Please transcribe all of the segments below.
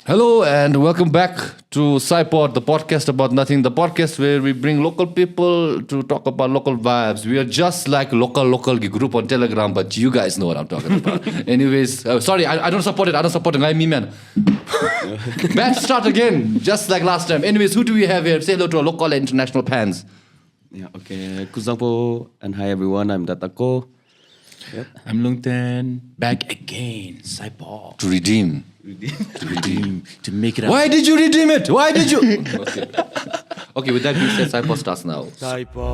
Hello and welcome back to PSY-POD, the podcast about nothing, the podcast where we bring local people to talk about local vibes. We are just like local group on Telegram, but you guys know what I'm talking about. Anyways, sorry, I don't support it. I don't support it. I'm me, man. Batch start again, just like last time. Anyways, who do we have here? Say hello to our local and international fans. Yeah, okay. Kuzangpo and hi everyone. I'm Tako. Yep. I'm Lungten. Back again. PSY-POD. To redeem. To make it up. Why did you redeem it? Why did you? Okay, with that being said, PSY-POD starts now. PSY-POD.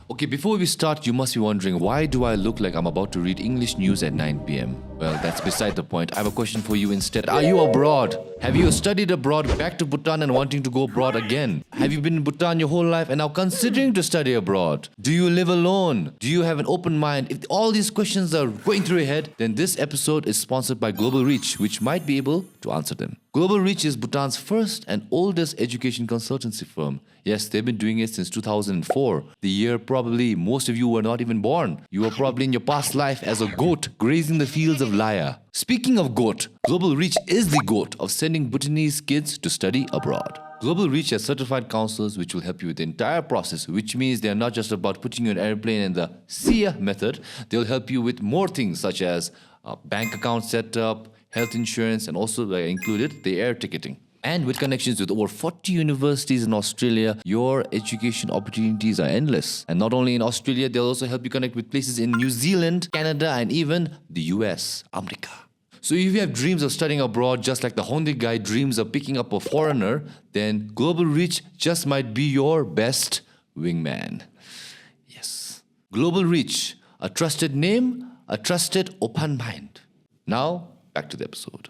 Okay, before we start, you must be wondering, why do I look like I'm about to read English news at 9 p.m? Well, that's beside the point. I have a question for you instead. Are you abroad? Have you studied abroad, back to Bhutan and wanting to go abroad again? Have you been in Bhutan your whole life and now considering to study abroad? Do you live alone? Do you have an open mind? If all these questions are going through your head, then this episode is sponsored by Global Reach, which might be able to answer them. Global Reach is Bhutan's first and oldest education consultancy firm. Yes, they've been doing it since 2004. The year probably most of you were not even born. You were probably in your past life as a goat grazing the fields of Laya. Speaking of goat, Global Reach is the goat of sending Bhutanese kids to study abroad. Global Reach has certified counselors which will help you with the entire process, which means they are not just about putting you in an airplane and the see ya method. They'll help you with more things such as bank account setup, health insurance, and also included the air ticketing. And with connections with over 40 universities in Australia, your education opportunities are endless. And not only in Australia, they'll also help you connect with places in New Zealand, Canada, and even the US, America. So if you have dreams of studying abroad, just like the Honda guy dreams of picking up a foreigner, then Global Reach just might be your best wingman. Yes. Global Reach, a trusted name, a trusted open mind. Now, back to the episode.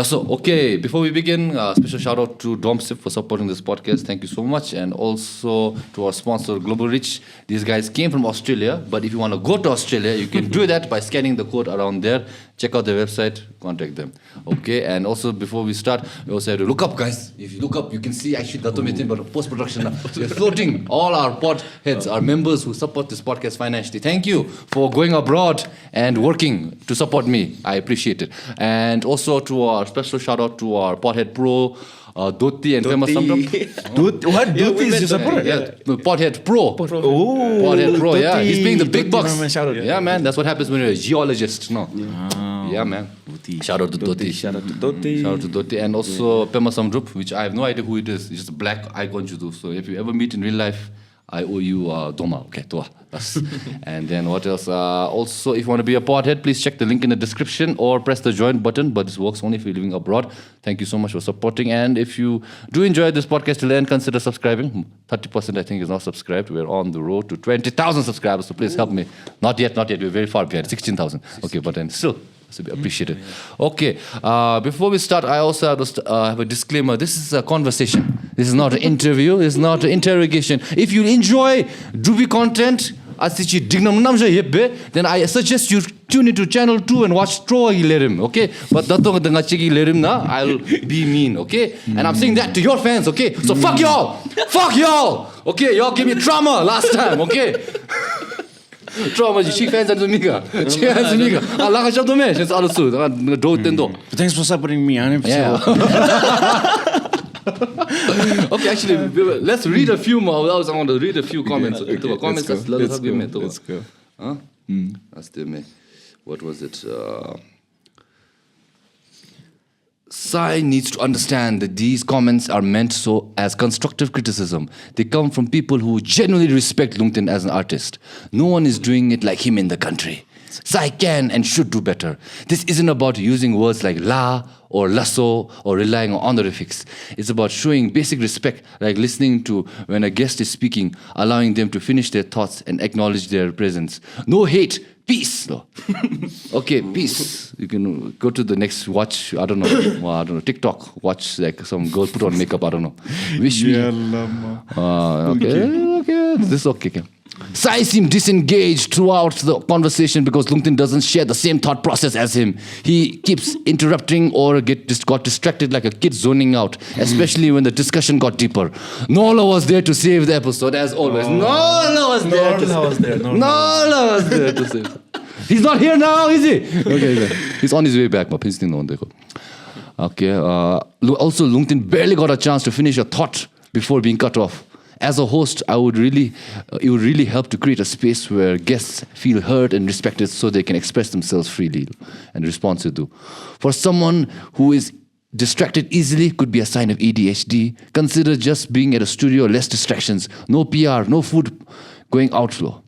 So, okay, before we begin, special shout out to DOMCIIP for supporting this podcast. Thank you so much. And also to our sponsor, Global Reach. These guys came from Australia, but if you want to go to Australia, you can do that by scanning the code around there. Check out their website, contact them. Okay, and also before we start, we also have to look up, guys. If you look up, you can see actually Dato Metin, but post-production, we're floating all our pod heads, our members who support this podcast financially. Thank you for going abroad and working to support me. I appreciate it. And also to our special shout out to our Podhead Pro, Doti and Pema. What? Doti is your support? Yeah, Podhead Pro. Podhead Pro, yeah. He's paying the big bucks. Yeah, man. That's what happens when you're a geologist. No. Yeah, man. Shout out to Doti. Shout out to Doti. Shout out to Doti. And also Pema Samdrup, which I have no idea who it is. It's just a black icon judo. So if you ever meet in real life, I owe you Doma. Okay, Toa. And then what else? Also, if you want to be a podhead, please check the link in the description or press the join button. But this works only if you're living abroad. Thank you so much for supporting. And if you do enjoy this podcast till then, consider subscribing. 30% I think is now subscribed. We're on the road to 20,000 subscribers. So please help me. Not yet. We're very far behind. 16,000. Okay, but then still. So be appreciated. Okay, before we start, I also have a disclaimer. This is a conversation. This is not an interview. This is not an interrogation. If you enjoy Druby content, then I suggest you tune into channel 2 and watch Troy Lerim, okay? But I'll be mean, okay? And I'm saying that to your fans, okay? So fuck y'all! Fuck y'all! Okay, y'all gave me trauma last time, okay? Trauma, she fans are Miga. She fans Miga. Allah ka shabdo me, she's also do tendo. Thanks for supporting me. Yeah. Okay, actually, let's read a few more. I want to read a few comments. Okay, comments. Let's go. Huh? That's me. What was it? Sai needs to understand that these comments are meant so as constructive criticism. They come from people who genuinely respect Lungten as an artist. No one is doing it like him in the country. Sai can and should do better. This isn't about using words like la or lasso or relying on honorifics. It's about showing basic respect, like listening to when a guest is speaking, allowing them to finish their thoughts and acknowledge their presence. No hate. Peace. No. Okay, peace. You can go to the next watch. I don't know. TikTok. Watch like some girl put on makeup. I don't know. Wish me. Yeah, Okay. This is okay. Sai seemed disengaged throughout the conversation because Lungten doesn't share the same thought process as him. He keeps interrupting or got distracted like a kid zoning out, especially when the discussion got deeper. Nola was there to save the episode, as always. Nola was there to save. He's not here now, is he? Okay, he's on his way back. Okay. Also, Lungten barely got a chance to finish a thought before being cut off. As a host, it would really help to create a space where guests feel heard and respected so they can express themselves freely and responsive to. For someone who is distracted easily, could be a sign of ADHD. Consider just being at a studio, less distractions, no PR, no food going outflow.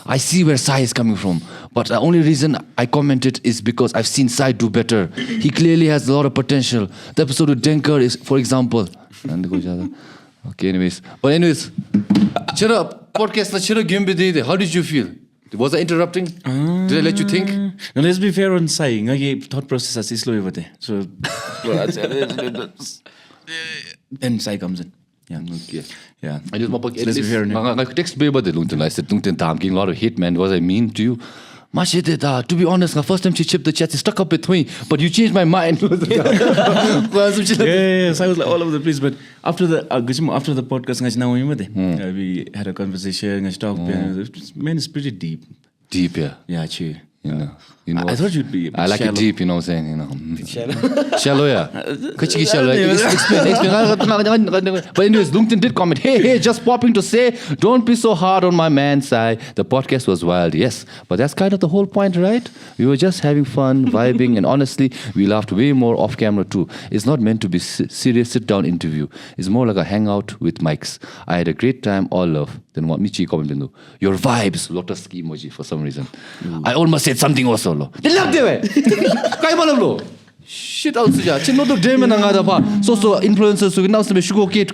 I see where Sai is coming from, but the only reason I commented is because I've seen Sai do better. He clearly has a lot of potential. The episode with Denker is, for example. Okay, anyways. Podcast how did you feel? Was I interrupting? Did I let you think? No, let's be fair on Sai. Thought process is slow. So then Sai comes in. Yeah. Okay. Yeah. Let's be fair. I text me about the Lungten. I said, Lungten, I'm getting a lot of hate, man. Was I mean to you? To be honest, the first time she chipped the chat, she stuck up with me, but you changed my mind. So I was like all over the place. But after the podcast, we had a conversation, man, it's pretty deep. Deep, yeah. Yeah, true. You know I thought you'd be I like shallow. it deep, you know what I'm saying? Shallow. Shallow, yeah. Shallow. Explain. But anyways, Lungten did comment, hey, just popping to say, don't be so hard on my man, Sai. The podcast was wild, yes. But that's kind of the whole point, right? We were just having fun, vibing, and honestly, we laughed way more off camera too. It's not meant to be serious sit-down interview. It's more like a hangout with mics. I had a great time, all love. Then what Michi commented, your vibes, lotus ski emoji for some reason. I almost said something also. They loved it. Shit also, yeah. So influencers now sugar kate.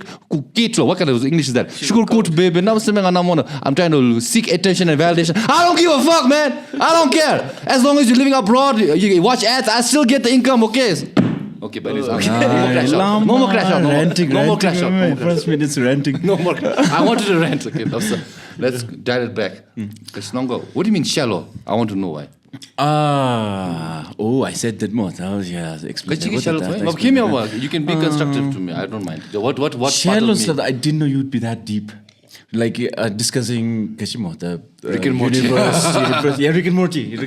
What kind of English is that? Sugar coat baby. Now I'm trying to seek attention and validation. I don't give a fuck, man. I don't care. As long as you're living abroad, you watch ads, I still get the income, okay? Okay, but it's no more crash out. No more crash out. First minute's ranting. No more. I wanted to rant. Okay, let's dial it back. It's longer. What do you mean shallow? I want to know why. I said that more. Explain. You can be constructive to me. I don't mind. What shallow part of me? I didn't know you'd be that deep. Like discussing the Rick and Morty. Universe. Yeah, Rick and Morty.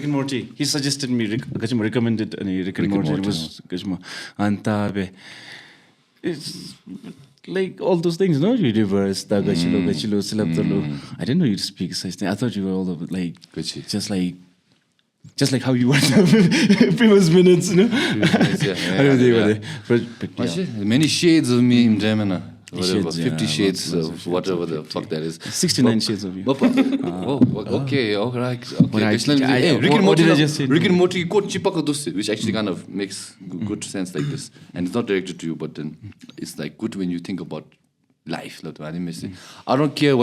He suggested me, recommended Rick and Morty. It was it's like all those things, no? Universe, I didn't know you'd speak such thing. I thought you were all of like just like how you were the previous minutes, you know? Many shades of me in Gemini. Shades, 50 shades of whatever the fuck that is. 69 shades of you. Okay, all right. Rick and Morty quote Chipaka Dusse, which actually kind of makes good sense like this. And it's not directed to you, but then it's like good when you think about life. I don't care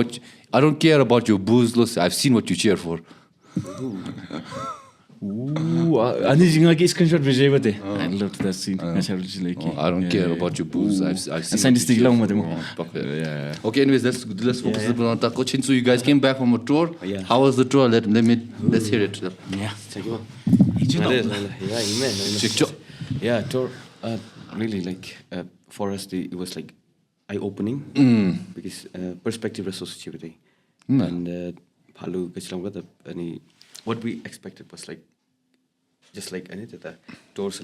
about your booze. I've seen what you cheer for. I need to get a screenshot vijay bate. I loved that scene. I don't care about your booze. I've seen. Scientific long with them. Okay, anyways, let's focus on Tako. So you guys came back from a tour. How was the tour? Let's hear it. Yeah, tour. Really like for us it was like eye-opening because perspective associativity and Palu what we expected was like just like anything that doors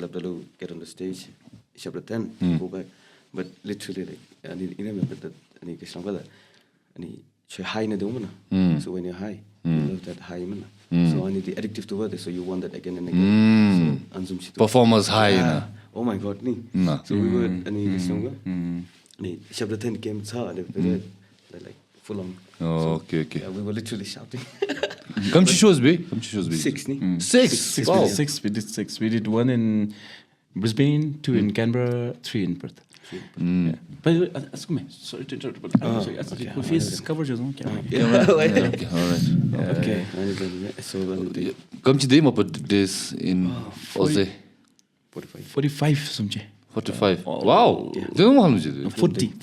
get on the stage, chapter 10, go back, but literally like I remember that high na so when you're high, you love that high man. So I need the addictive to word, so you want that again and again. So performers high. Oh my god, so we were chapter 10 came like full on. Okay. Yeah, we were literally shouting. Come to shows, be. 6, ni? 6. Wow. 6. We did 6. We did 1 in Brisbane, 2 in Canberra, 3 in Perth. Yeah. But ask me. Sorry to interrupt. But face coverage is on camera. Okay. All right. Okay. So come to them up this in 45 something. 45. Wow. Don't know how much it is. 40.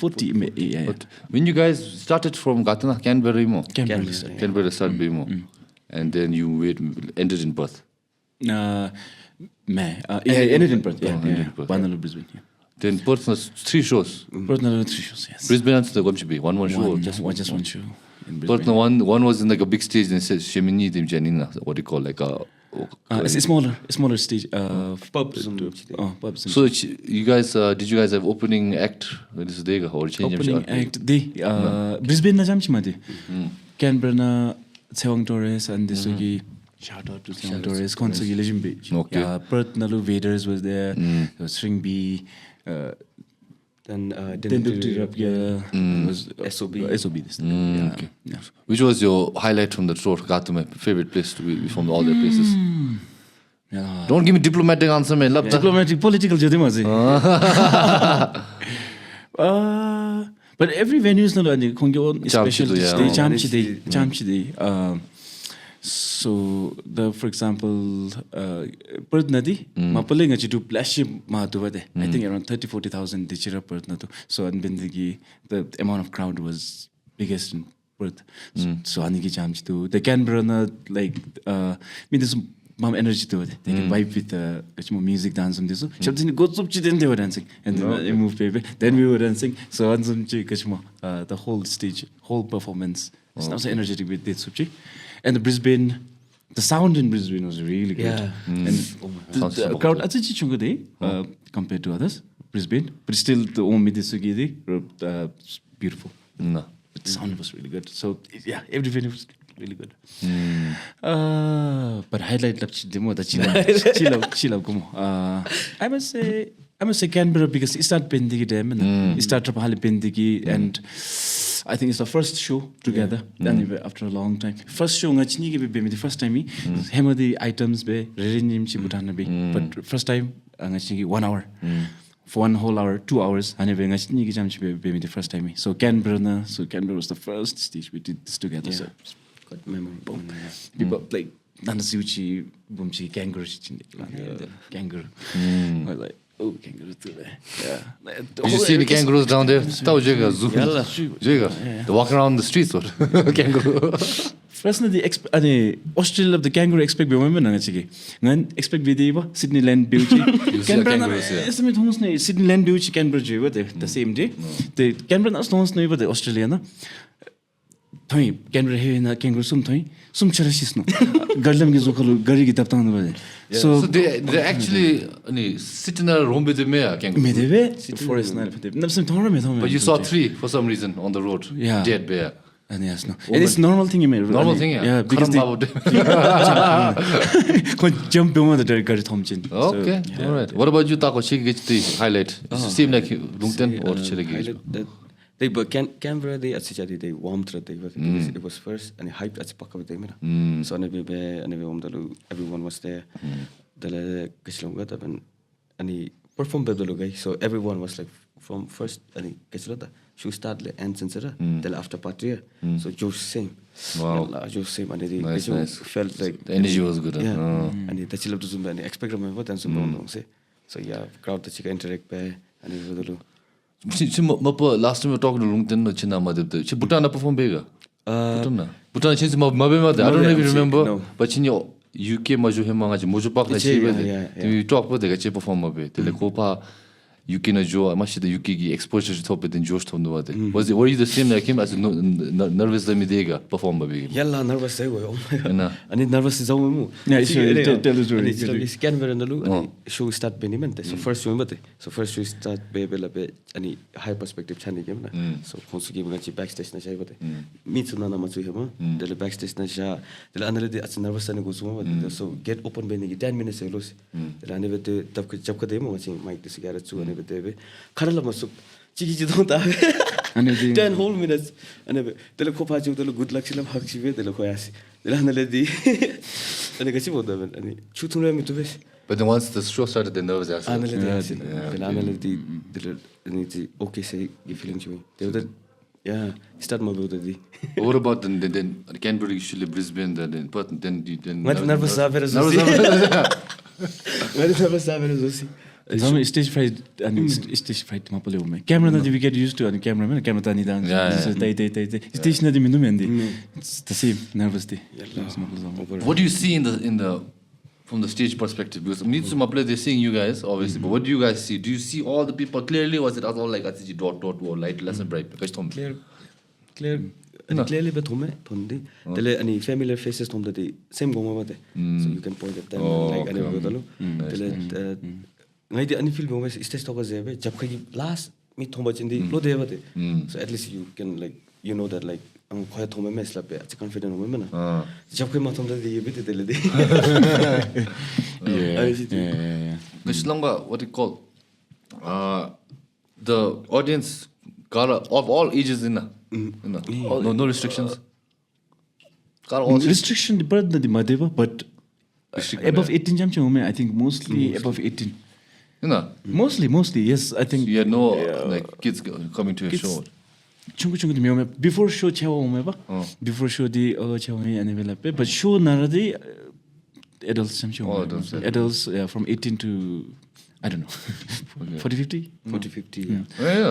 Yeah. But when you guys started from Gatana, Canberra, Canberra. Canberra started Bimo, and then you ended in Perth. Ended in Perth. Yeah. Banalu, Brisbane. Yeah. Then Perth was 3 shows. Perth 3 shows. Yes. Brisbane and the DOMCIIP, one show. Just one show. In Brisbane. Perth one was in like a big stage and it says Shemini Dim Janina, what do you call like a. It's a smaller stage. Pubs. Pubs. So you guys, did you guys have opening act? This is Dega or change opening act. Brisbane na jam chimati. Canberra na Tsewang Torres and this shout out to Tsewang Torres. Konsugi Legend Beach. Okay. Perth Nalu Vaders was there. There was Tshering B. Then was SOB. Okay. Yeah. Which was your highlight from the tour? Gatuma, favorite place to be from all the places? Yeah. Don't give me diplomatic answer, man. Diplomatic, political jodi mazi. But every venue is not a special stage. Jamchide. So for example, Perth Nadi, Mapaling achidu plaship mahatuvade. I think around 30,000-40,000 dichira Perth nadu. So the amount of crowd was biggest in Perth. So aniki jamchidu. The Canberra na like this mom energy to it. They can vibe with the music dance and this. Shabdini go up then they were dancing and then they moved baby. Then we were dancing. So the whole stage, whole performance. It's not so energetic with this subchi. And the sound in Brisbane was really good. Yeah. And the crowd actually chunga day compared to others, Brisbane, but still the only Midisugi beautiful. No. But the sound was really good. So yeah, every venue was really good. But highlight demo the chill kumo. I must say Canberra because it started Pendigi Dam and it started Pahali Pendigi and I think it's the first show together. After a long time. First show ngachini ke be the first time me. Hema the items be rerenim chi Bhutan be. But first time ngachini 1 hour. For 1 whole hour, 2 hours. And ngachini ke jam chi be the first time me. So Canberra was the first stage we did this together. So got memory. People like Nanasuchi, Bumchi, kangaroo, kangaroo. I was like, oh, kangaroo too there. Yeah. Did you see the kangaroos down there? They walk around the streets or kangaroo. First the Australia of the kangaroo expect women and expect video Sydney land beauty. Canberra Sydney land beauty Canberra the same day. The Canberra stones no the Australian. Canberra kangaroo some cherishes no. Garlam is gari ki taptan bade. So they actually sit in a room with the mayor kangaroo. Forest na. But you saw 3 for some reason on the road. Yeah. Dead bear. And yes, no. It is normal thing you made. Normal thing, yeah. Yeah, because they jump over the gari thomchin. Okay, all right. What about you, Tako? Gets the highlight. Seem like Lungten or Chile. But Canberra they warmed it was first and hyped at Paka with so everyone was there. The and performed so everyone was like from first and show start and censor then after party. So Josh same. Wow. Josh same and nice. felt like the energy was good. Yeah. And the chill up to Zumba and expect what and some so yeah, crowd the chicken interact by and last time we talked to Lungten China Madib. Bhutan perform bigger. Bhutan change Mabema. I don't know if you remember, but in your UK Majuhema Mojupak, you talk about the Gache perform a bit. Telecopa, UK na Joe, much the UK exposure to top it in George Tom. Were you the same like him as nervous Lemidega perform a big? Yella, nervous they were. And it nervous is all. Yeah, tell the story. It's Canberra and the Lu show start Beniment. So first you remember so first you start Babel a bit any high perspective channel game. So also giving a backstage na Shay. Meet Sunana Matsuhima, the backstage na Sha, the analytic as nervous and goes over. So get open Benny 10 minutes ago. The never to Tapkademo watching Mike the cigarette too. Karala must Chiki don't have 10 whole minutes and the Copajo, the good luck, Hakshive, the Locoyas, the Lanaledi, and the Gasibo, and shooting me to this. But then once the show started, the nerves are the okay, say, you feeling to me. They were yeah, start my brother. What about then Canberra, usually Brisbane, then Perth, then nervous. Some stage fright and stage fright mapole. Camera that we get used to and cameraman camera tani dance. Stage na di minumendi. It's the same nervously. What do you see in the from the stage perspective? Because Ningtob they're seeing you guys obviously, but what do you guys see? Do you see all the people clearly, or was it all like dot or light less and bright? Clear. Clearly, but any familiar faces from the same goma, so you can point at them like any film is test of last meet too much in the low day. So at least you can like that like I'm quite home mess like it's confident women. Japkema from the bit yeah. Because longer what you call the audience got of all ages in no restrictions. Restriction the bird the Madeva, but above 18 Jamcho, I think mostly above 18. Mostly, yes. I think so you had no like kids coming to your show. Before show before show the and but show naradi adults adults from 18 to I don't know 40-50 yeah.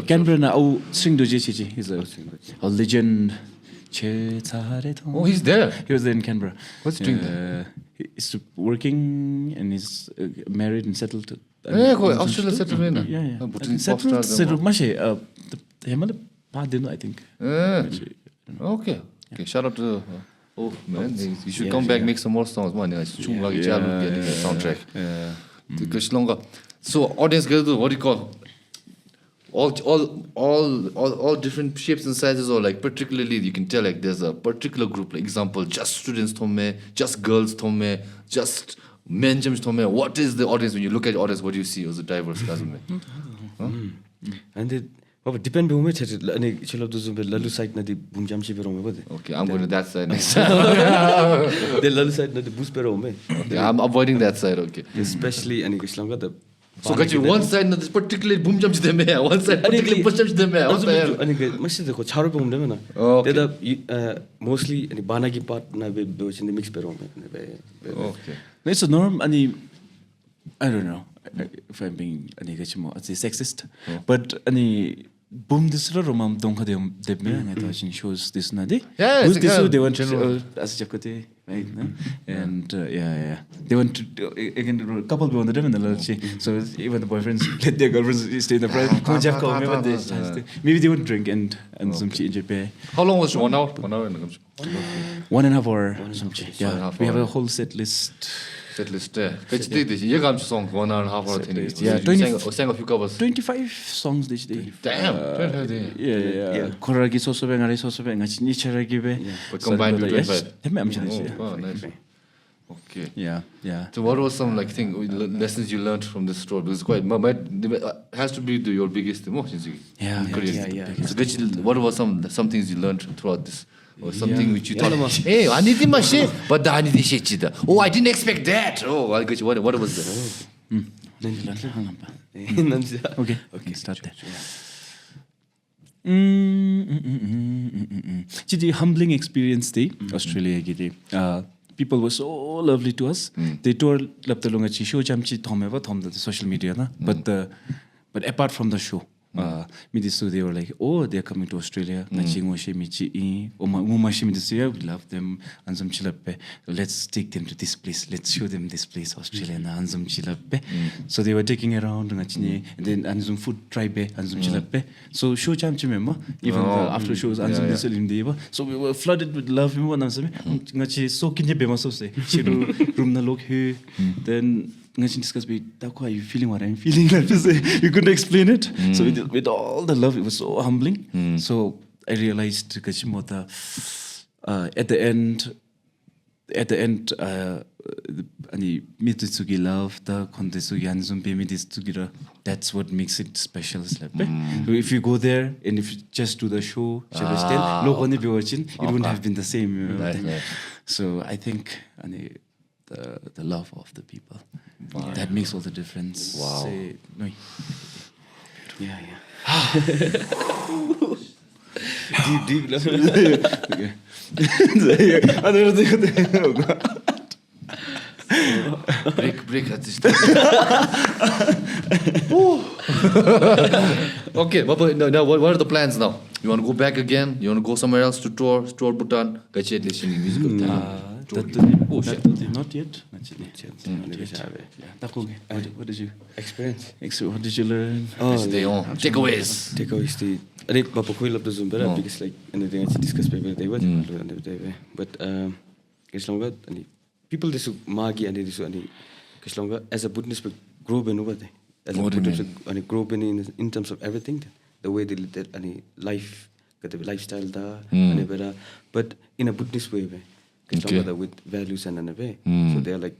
Canberra now Tshering Doji he's a legend. Oh, he's there. He was there in Canberra. What's he doing there? He's working and he's married and settled. Australia settled in. Yeah. Settled. Mashe. The Hemale Padino, I think. Okay. Shout out to. Oh man, you should come back, make some more songs. Man, soundtrack. Because longer. So audience, what do you call? All different shapes and sizes, or like particularly you can tell like there's a particular group, like example, just students thome, just girls thome, just men jams thome. What is the audience when you look at the audience? What do you see as a diverse class? And it depend on which any chilo does lalu side na di boom jam chi pero me. Okay, I'm going to that side next time. The lalu side na di boost pero me. I'm avoiding that side. Okay, especially any Islam the. So got you one side na this particularly boom jumps them here, one side particularly push jumps them here. What the hell? Ani must the charo boom them na. The mostly any bana ki part na be in the mix pero me. Okay. It's a norm. Ani I don't know if I'm being ani gachimo as a sexist, but ani boom this romam donka de me and it shows this na de. Yeah, this they want as jakote. Right, and they want to again couple be on the and the so even the boyfriends let their girlfriends stay in the private. Maybe they would drink and some enjoy. How long was 1 hour? 1 hour in the 1.5 hour. Yeah, we have a whole set list. there. You got song 1.5 hours. Yeah, sang a few covers. 25 songs this day. Damn. Yeah. Koragi so ngari so ngachini charagibe. But combined with 25. Oh, nice. Okay. Yeah. So what was some like lessons you learned from this tour? Because has to be your biggest emotions. Yeah. So what were some things you learned throughout this? Or something which you thought, hey, I need my shit, but I need shit. Oh, I didn't expect that. Oh, I got you. What was that? Okay, start there. The humbling experience day, Australia gidi. People were so lovely to us. They told Laptalunga show jamchi thomeva thom the social media na. But apart from the show. They were like, oh, they're coming to Australia. We love them. Let's take them to this place. Let's show them this place, Australia. So they were taking around and then Anzum food tribe. So show chamchi member, even after shows so we were flooded with love. So can you say room na look here then discuss Tako, are you feeling what I'm feeling? You couldn't explain it. So with all the love, it was so humbling. So I realized Kachimota at the end ani mitsugi love the kontesugi anzumbe mitsugi that's what makes it special. If you go there and if you just do the show, it wouldn't have been the same. So I think the love of the people. That makes all the difference. Wow. Deep. break at this. Okay, now what are the plans now? You want to go back again? You want to go somewhere else to tour Bhutan? Gachi listening music. Oh shit. Not yet. Tako, what did you Experience. what did you learn? Stay on. Takeaways. Takeaways the Papa Coil of the Zumba because like anything I discuss paper they would but it's longer and people this magi and this and it's longer as a Buddhist grow in over there. As a Buddhist and grow in terms of everything, the way they live any life, got the lifestyle there and but in a Buddhist way. Okay. With values and in a way. So they are like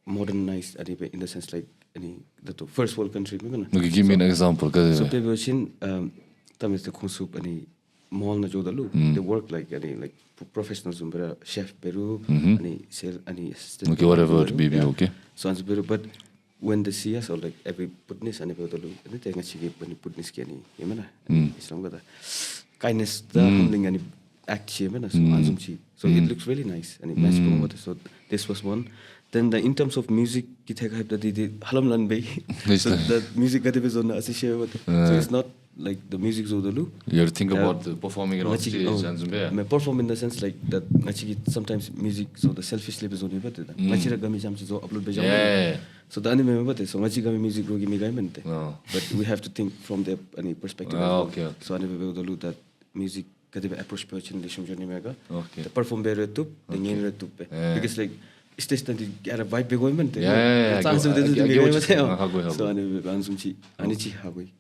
modernized in the sense like the first world country. Okay, give me an example. So they were in Tamis the Khonsup and Mall na Jodalu. They work like professionals, chef Peru, and sale and assistant. Okay, whatever it be, okay. So but when they see us or like every Buddhist and every Jodalu, and they think when Buddhist can it's longer the kindness, the humbling and act so it looks really nice and it matches promoted. So this was one. Then in terms of music, so the music got on the so it's not like the music Zodalu. You have to think about the performing it on stage and perform in the sense like that sometimes music so the selfish lives on but so the anime so music but we have to think from their perspective. Okay. So I never that music approach person the perform better too the because like stage that get a vibe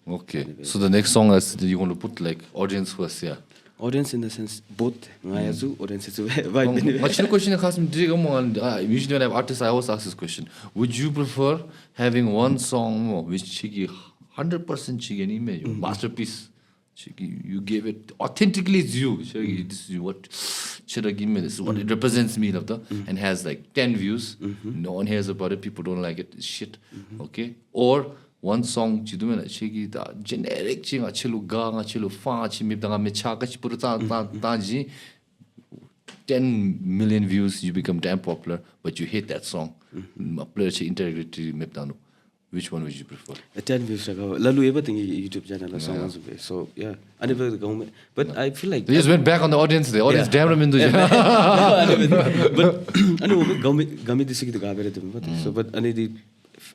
okay. So the next song is you want to put like audience first, yeah. Audience in the sense both audience is vibe. Much question usually when I have artists I always ask this question. Would you prefer having one song which chigi 100% chigi masterpiece? You gave it authentically, it's you. This is what should I give me? This is what it represents me, and has like 10 views. No one hears about it. People don't like it. It's shit. Okay. Or one song, generic, 10 million views. You become damn popular, but you hate that song. Integrity. Which one would you prefer? 10 views ago. Lalu everything YouTube channel songs. So yeah, I never go. But I feel like they just went back on the audience. The audience damn them into. But I know gami disik the gabe so but I need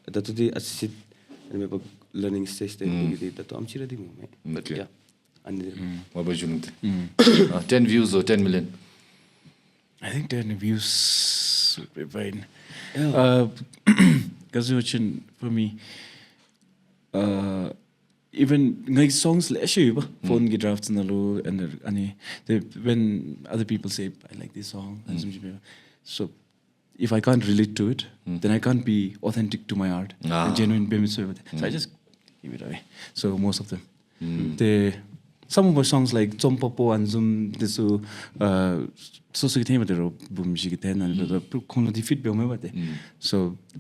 that today assist and learning stage that I'm sure the but yeah. What about you? 10 views or 10 million? I think 10 views would be fine. Because for me, even like songs phone get drafts and when other people say I like this song, so if I can't relate to it, then I can't be authentic to my art and genuine. So I just give it away. So most of them, some of my songs like Tsompopo and Zoom, this so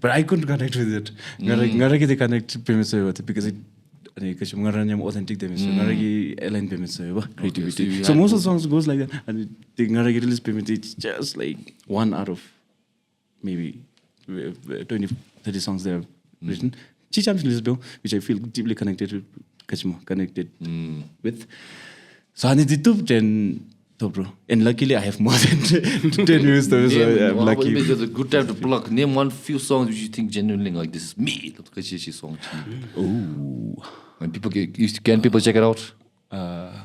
but I couldn't connect with it. Ngara connect because it authentic creativity. So most of the songs goes like that, and the ngara release payment it's just like one out of maybe 20-30 songs they have written. Which I feel deeply connected with. So I need to 10. Bro. And luckily I have more than 10 views. So I'm lucky. It's a good time to plug. Name one few songs which you think genuinely like this is me. Song. Oh. When can people check it out? Yeah.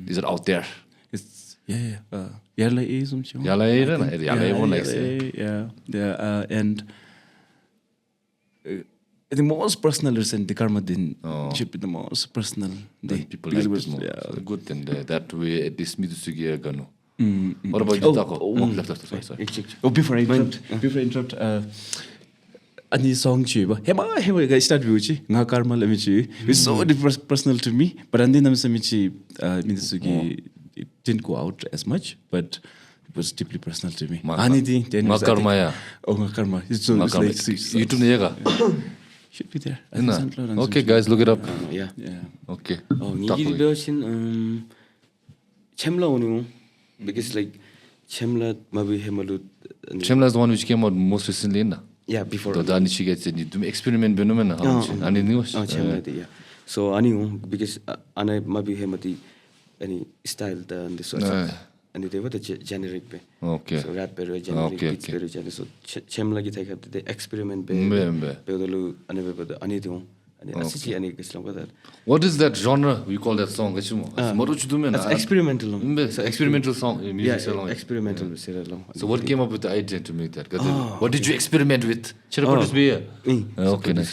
Is it out there? It's Yarla is and the most personal recent the karma didn't chip the most personal people like this more. So good then that way this me to gano. What about you, Tako? Sorry. Before I interrupt, and this song chiba hema guys start viewchi nga karma lemichi it's so personal to me, but and then samichi Mitsugi it didn't go out as much, but it was deeply personal to me. Anidi then karma ya. Karma. It's so it's like YouTube nega. Should be there. Okay, guys, look it up. Yeah. Okay. Nigiri version Chemla only because like Chemla Mabi Hemalut. Chemla is the one which came out most recently, Yeah, before. The dani chi gets ni dum experiment benumena ani news. Chemla yeah. So ani because ana mabi hemati any style the and so and they were the generic be. Okay. So rap better generic beats better generic. So chemla gi take the experiment be bedolu ani be ani do ani asisi ani kislam ka that. What is that genre we call that song? Moto chudumena. That's experimental. So experimental song music song. Experimental long. So what came up with the idea to make that? What did you experiment with? Okay, nice.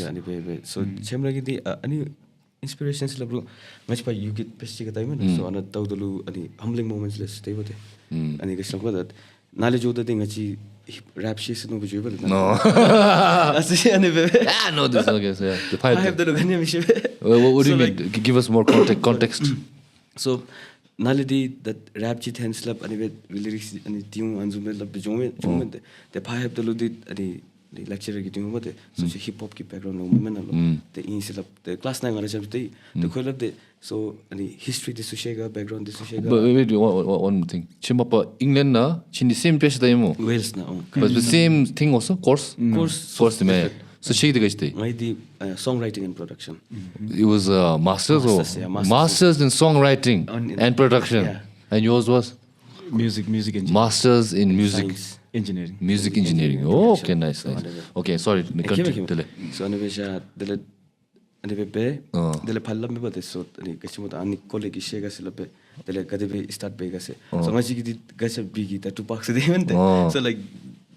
So chemla gi di ani inspirations labro much by you get pesiga time so ana tawdulu ani humbling moments less stay with ani kislam ka that knowledge of the thing achi rap shit no visual no asi ani be no this okay so yeah the I have the ganya mishe what do you mean give us more context so nalidi that rap chit hand slap ani be lyrics ani tiu anzu me lab jome the I have the ludi ani the lecturer getting over there so hip hop ki background no women the instead of the class 9 ngara jab the collab the so ani history this shega background this shega but wait one thing chimapa England na chin the same place da mo Wales na but the same thing also course me so she the guy my the songwriting and production it was masters in songwriting and production and yours was music engineering. Masters in music engineering. Music engineering. Oh, okay, nice. Okay, sorry. Continue. So anyway, dele be dele phalla me bade so ani kachimo ta ani colleague shega selabe dele kade be start be gase so ngaji gi gase bigi ta two parks de mente so like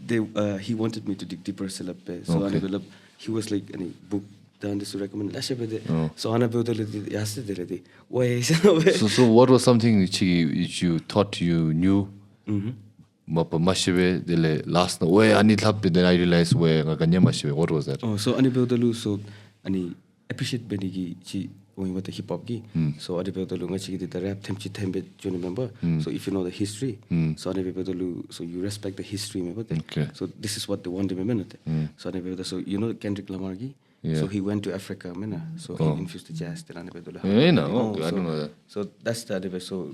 they he wanted me to dig deeper selabe so I develop he was like any book done this to recommend lashe be so ana be dele yaste dele de way so what was something which you thought you knew mapa mashibe dele last no way ani thap then I realized where ganya mashibe what was that so ani be dele so ani appreciate benigi chi going with the hip hop gi so ade be delu ngachi gi the rap them chi thembe you remember so if you know the history so ade be delu so you respect the history remember so this is what they want to remember so ade be so you know Kendrick Lamar gi so he went to Africa mena so he infused the jazz then ade be delu I don't know that so that's the ade be so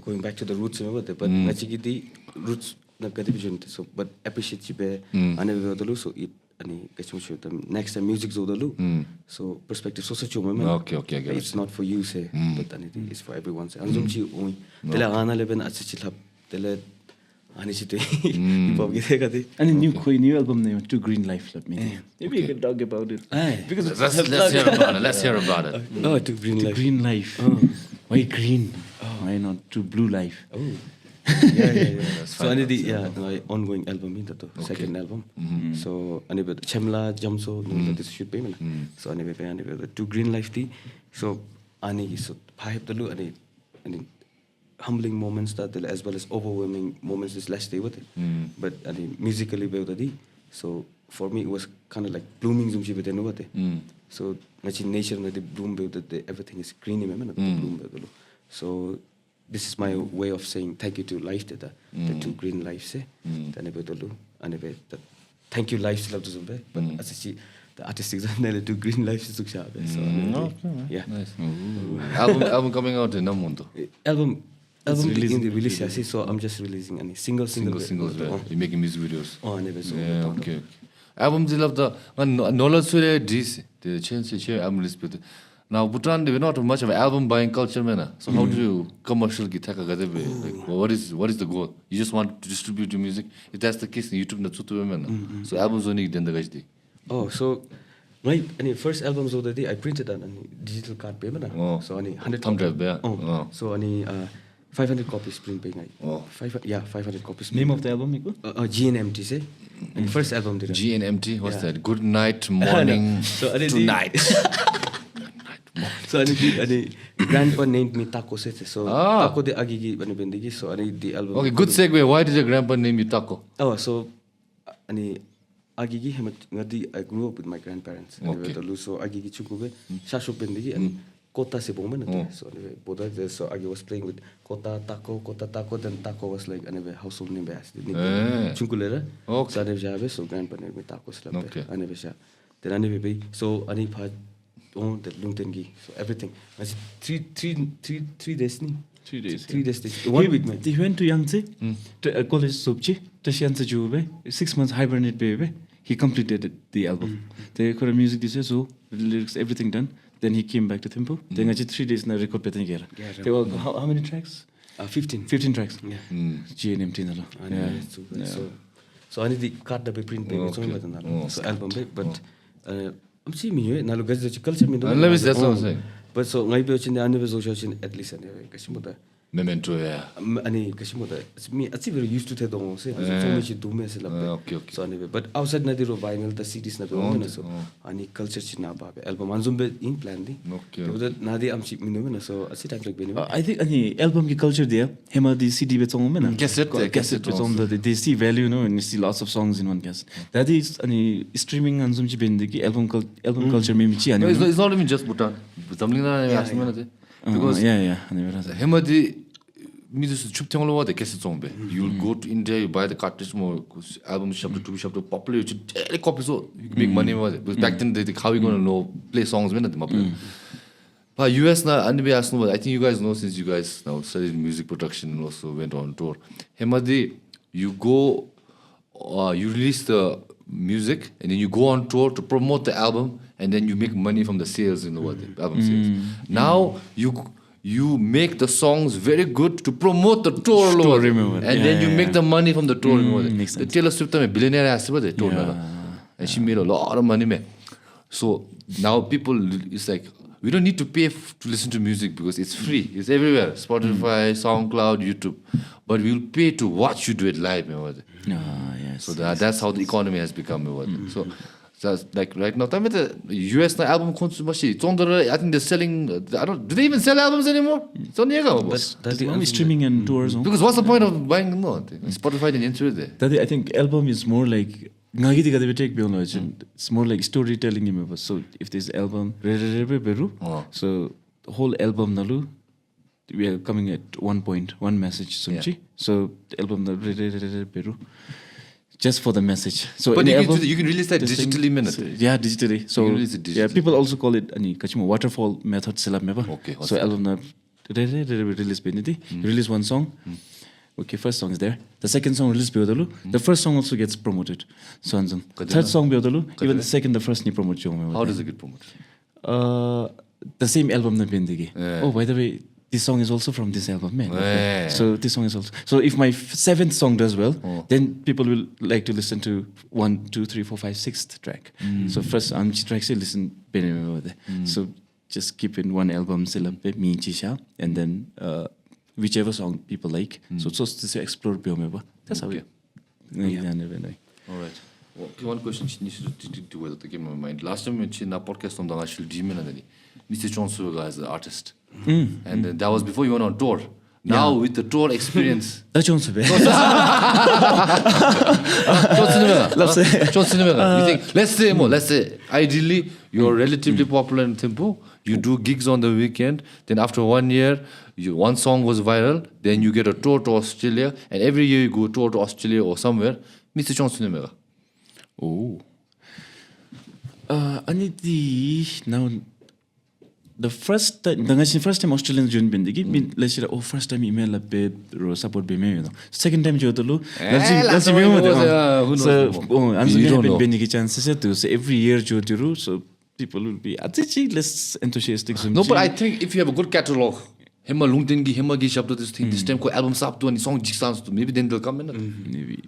going back to the roots remember but ngachi gi the roots na gadi be junte so but appreciate chi be ane be delu so it ani kachmo shoot next time music zodalu so perspective so such moment okay I get it's not for you say but ani it's for everyone say anjum chi oi tela ana leben achi lab tele ani chi te hip hop gite kati and new album name To Green Life let me maybe you can talk about it because let's hear about it oh To Green Life why green why not To Blue Life yeah. So ani the my ongoing album in that second album so ani be Tshomen Yumtsho this should be so ani be To Green Life the so ani so five the lu ani humbling moments that as well as overwhelming moments is less day with it but ani musically be the so for me it was kind of like blooming zum chi be no what so ngachi nature na the bloom be the everything is green me na bloom be so this is my way of saying thank you to life the two green lives then ebe dolu and ebe thank you life love to zumbe but asisi the artistic zone two green lives to sha so yeah nice album coming out in Namundo album in the release so I'm just releasing any singles you making music videos and ebe so okay album they love the knowledge this the chance to share album list with now Bhutan they not much of an album buying culture man so how do you commercial guitar like what is the goal you just want to distribute your music if that's the case YouTube na tutu man so albums only then the guys so my any first albums of the day I printed on digital card payment so any 100 thumb drive so any 500 copies print paying 500 copies name of the album GNMT say and first album did GNMT what's that good night morning so tonight so ani grandpa named me Tako so Tako the agigi ani bendigi so ani the album okay good segue why did your grandpa name you Tako so ani agigi ngadi I grew up with my grandparents so agigi chukuge shasho bendigi and kota se bomen so boda so agi was playing with kota Tako then Tako was like anyway household name bas chunkulera so ani jabe so grandpa name me Tako slabe ani besha then ani be so ani pha on the Lungten gi so everything I see 3 days ni 3 days 1 week they went to Yangtze to college subchi to Yangtze jube 6 months hibernate baby he completed the album. The music this is so lyrics everything done. Then he came back to Thimphu. Then actually 3 days na record petani gera. There were how many tracks? 15. 15 tracks. Yeah. GNM tinalo. So I need the card that we print paper so album but I'm seeing me na lo gaji culture me Let me that's what I'm saying. but so ngai be chin anniversary social at least anyway kashimoda Memento, yeah. Ani kashimoda me actually very used to the so much do me Okay. so anyway but outside na the vinyl the CDs na be so ani culture chin na ba album anzum be in plan di Okay. but na di am chip me no so asi time like be I think any album ki culture there. Hema the CD be song mena. Cassette be on the they see value and you see lots of songs in one cassette. That is any streaming anzum chi bendegi album culture me chi ani. It's not even just Bhutan. Because Hemadi music chuptenglo the cassette song be. You'll go to India, you buy the cartridge more album shop to shop to popular you daily copies so you can make money with it. Because back then they how you gonna know play songs when them. But US na I think you guys know since you guys now studied music production and also went on tour. Hemadi you go you release the music and then you go on tour to promote the album and then you make money from the sales in the album sales. Now you make the songs very good to promote the tour and then you make the money from the tour. The Taylor Swift billionaire asked about the tour and she made a lot of money. So now people it's like we don't need to pay to listen to music because it's free. It's everywhere. Spotify, SoundCloud, YouTube. But we'll pay to watch you do it live. Yes. So that's how the economy has become. So that's like right now, the US album I think they're selling. Do they even sell albums anymore? But that's only streaming and tours. Because what's the point of buying more? Spotify and YouTube there. I think album is more like it's more like storytelling. So if there's album, so the whole album nalu we are coming at one point, one message. So the album just for the message. So but you can release that digitally, digitally. So people also call it waterfall method. Okay. So album release one song. Okay, first song is there. The second song release beodalu. The first song also gets promoted. So third song beodalu. Even the second, the first ni promote. How does it get promoted? The same album na bendegi. Oh, by the way, this song is also from this album, man. Okay. So this song is also. So if my 7th song does well, then people will like to listen to 1, 2, 3, 4, 5, 6th track. So first track say listen So just keep in one album and then whichever song people like. So to explore that's how we. All right. One question to whether to keep in my mind. Last time we in a podcast on the actual Genyen Mr. Chonsu as an artist. And then that was before you went on tour. Now with the tour experience. You think let's say ideally you're relatively popular in Thimphu, you do gigs on the weekend, then after 1 year one song goes viral, then you get a tour to Australia, and every year you go tour to Australia or somewhere. Mr. Chonsu Oh. Now the first time Australians joined bendegi let's say first time email support be second time jodulu bendegi chances so every year joduru so people will be less enthusiastic. No, but I think if you have a good catalog, Hema Lungten gi Hema gi shabdo this time ko album sap to and song jig sounds to maybe then they'll come in. Maybe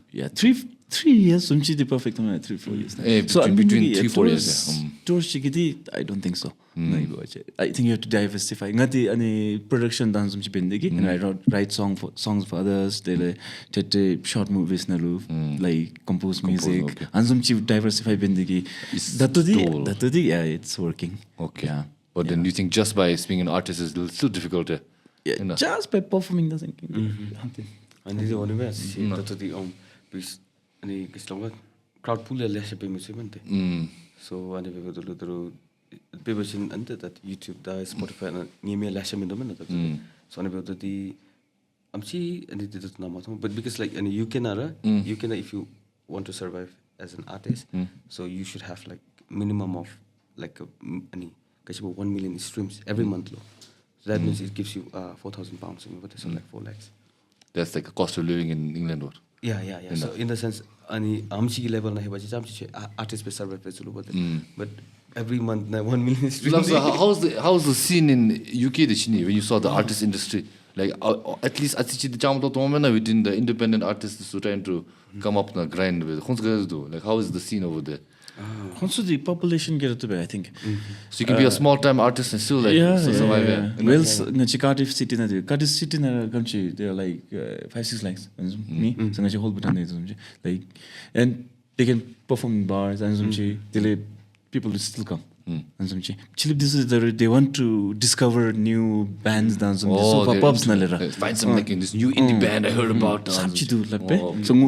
3 years the perfect 3-4 years. So between 3-4 years. Dorji I don't think so. I think you have to diversify. Ngati production dance bendegi and I write songs for others. They short movies like compose music. Anzum diversify bendegi. Datudi yeah, it's working. Okay. Yeah. But then you think just by being an artist is still difficult? Just by performing doesn't. And the only way datudi because any crowd pool less so and people that YouTube Spotify Spotify so I'm see and it is not but because like and you can if you want to survive as an artist so you should have like minimum of like 1 million streams every month so that means it gives you £4,000 so like 4 lakhs. That's like a cost of living in England or? Yeah. So in the sense ani amchi level na hebachi chamchi artist pe server pe chulu but every month na 1 million stream. So how's the scene in UK the chini when you saw the artist industry? Like at least atichi the chamto tomena within the independent artists who trying to come up na grind with. Like how is the scene over there? Also the population get to be, I think. So you can be a small time artist and still like survive. Wales Cardiff city na Cardiff city na country they're like 5-6 lakhs. Me so ngachi whole Bhutan like and they can perform in bars and people will still come. And some this is they want to discover new bands dance so pop-ups na lera. Find some like in this new indie band I heard about. So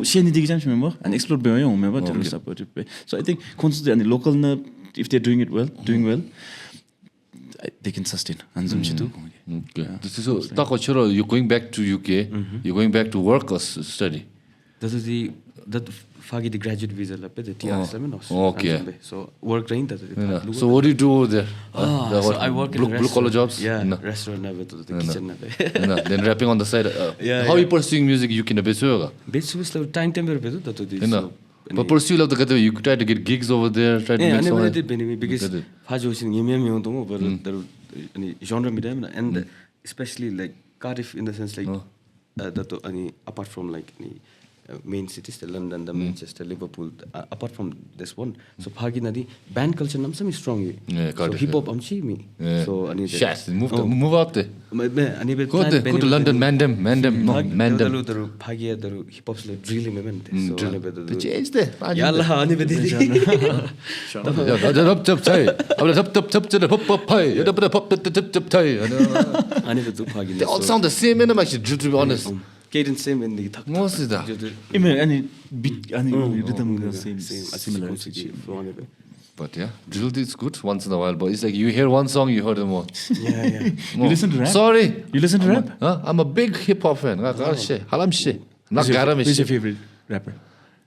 she need to remember and explore be remember to support it. So I think constantly and local na if they're doing well they can sustain and some too. Okay. So Tako Chiro, you're going back to UK. You're going back to work or study? That is that Fagi the graduate visa la pe the TRS Okay. So work rain that. So what do you do over there? So I work in blue collar jobs? Yeah, restaurant na to the kitchen na pe. Then rapping on the side. How are you pursuing music you can be so? Basically slow time temper pe to this. But pursue love the you try to get gigs over there, try to make some. Yeah, I did because Fajo sin yem to but the genre midam and especially like Cardiff in the sense like that any apart from like any main cities, the London, the Manchester, Liverpool. Apart from this one, so Phagi nadi band culture nam some strong. So hip hop amchi me. So ani move up there. Go to London, Mandem. Daru Phagi daru hip hop like drilling me. So ani be the change there. Yalla ani be the they all sound the same, man. Actually, to be honest. Cadence same in the mostly that. Any beat, any rhythm same, similar. But yeah, drill is good once in a while. But it's like you hear one song, you heard them all. Yeah. You listen to rap? Sorry. You listen to rap? I'm a big hip hop fan. Who's your favorite rapper?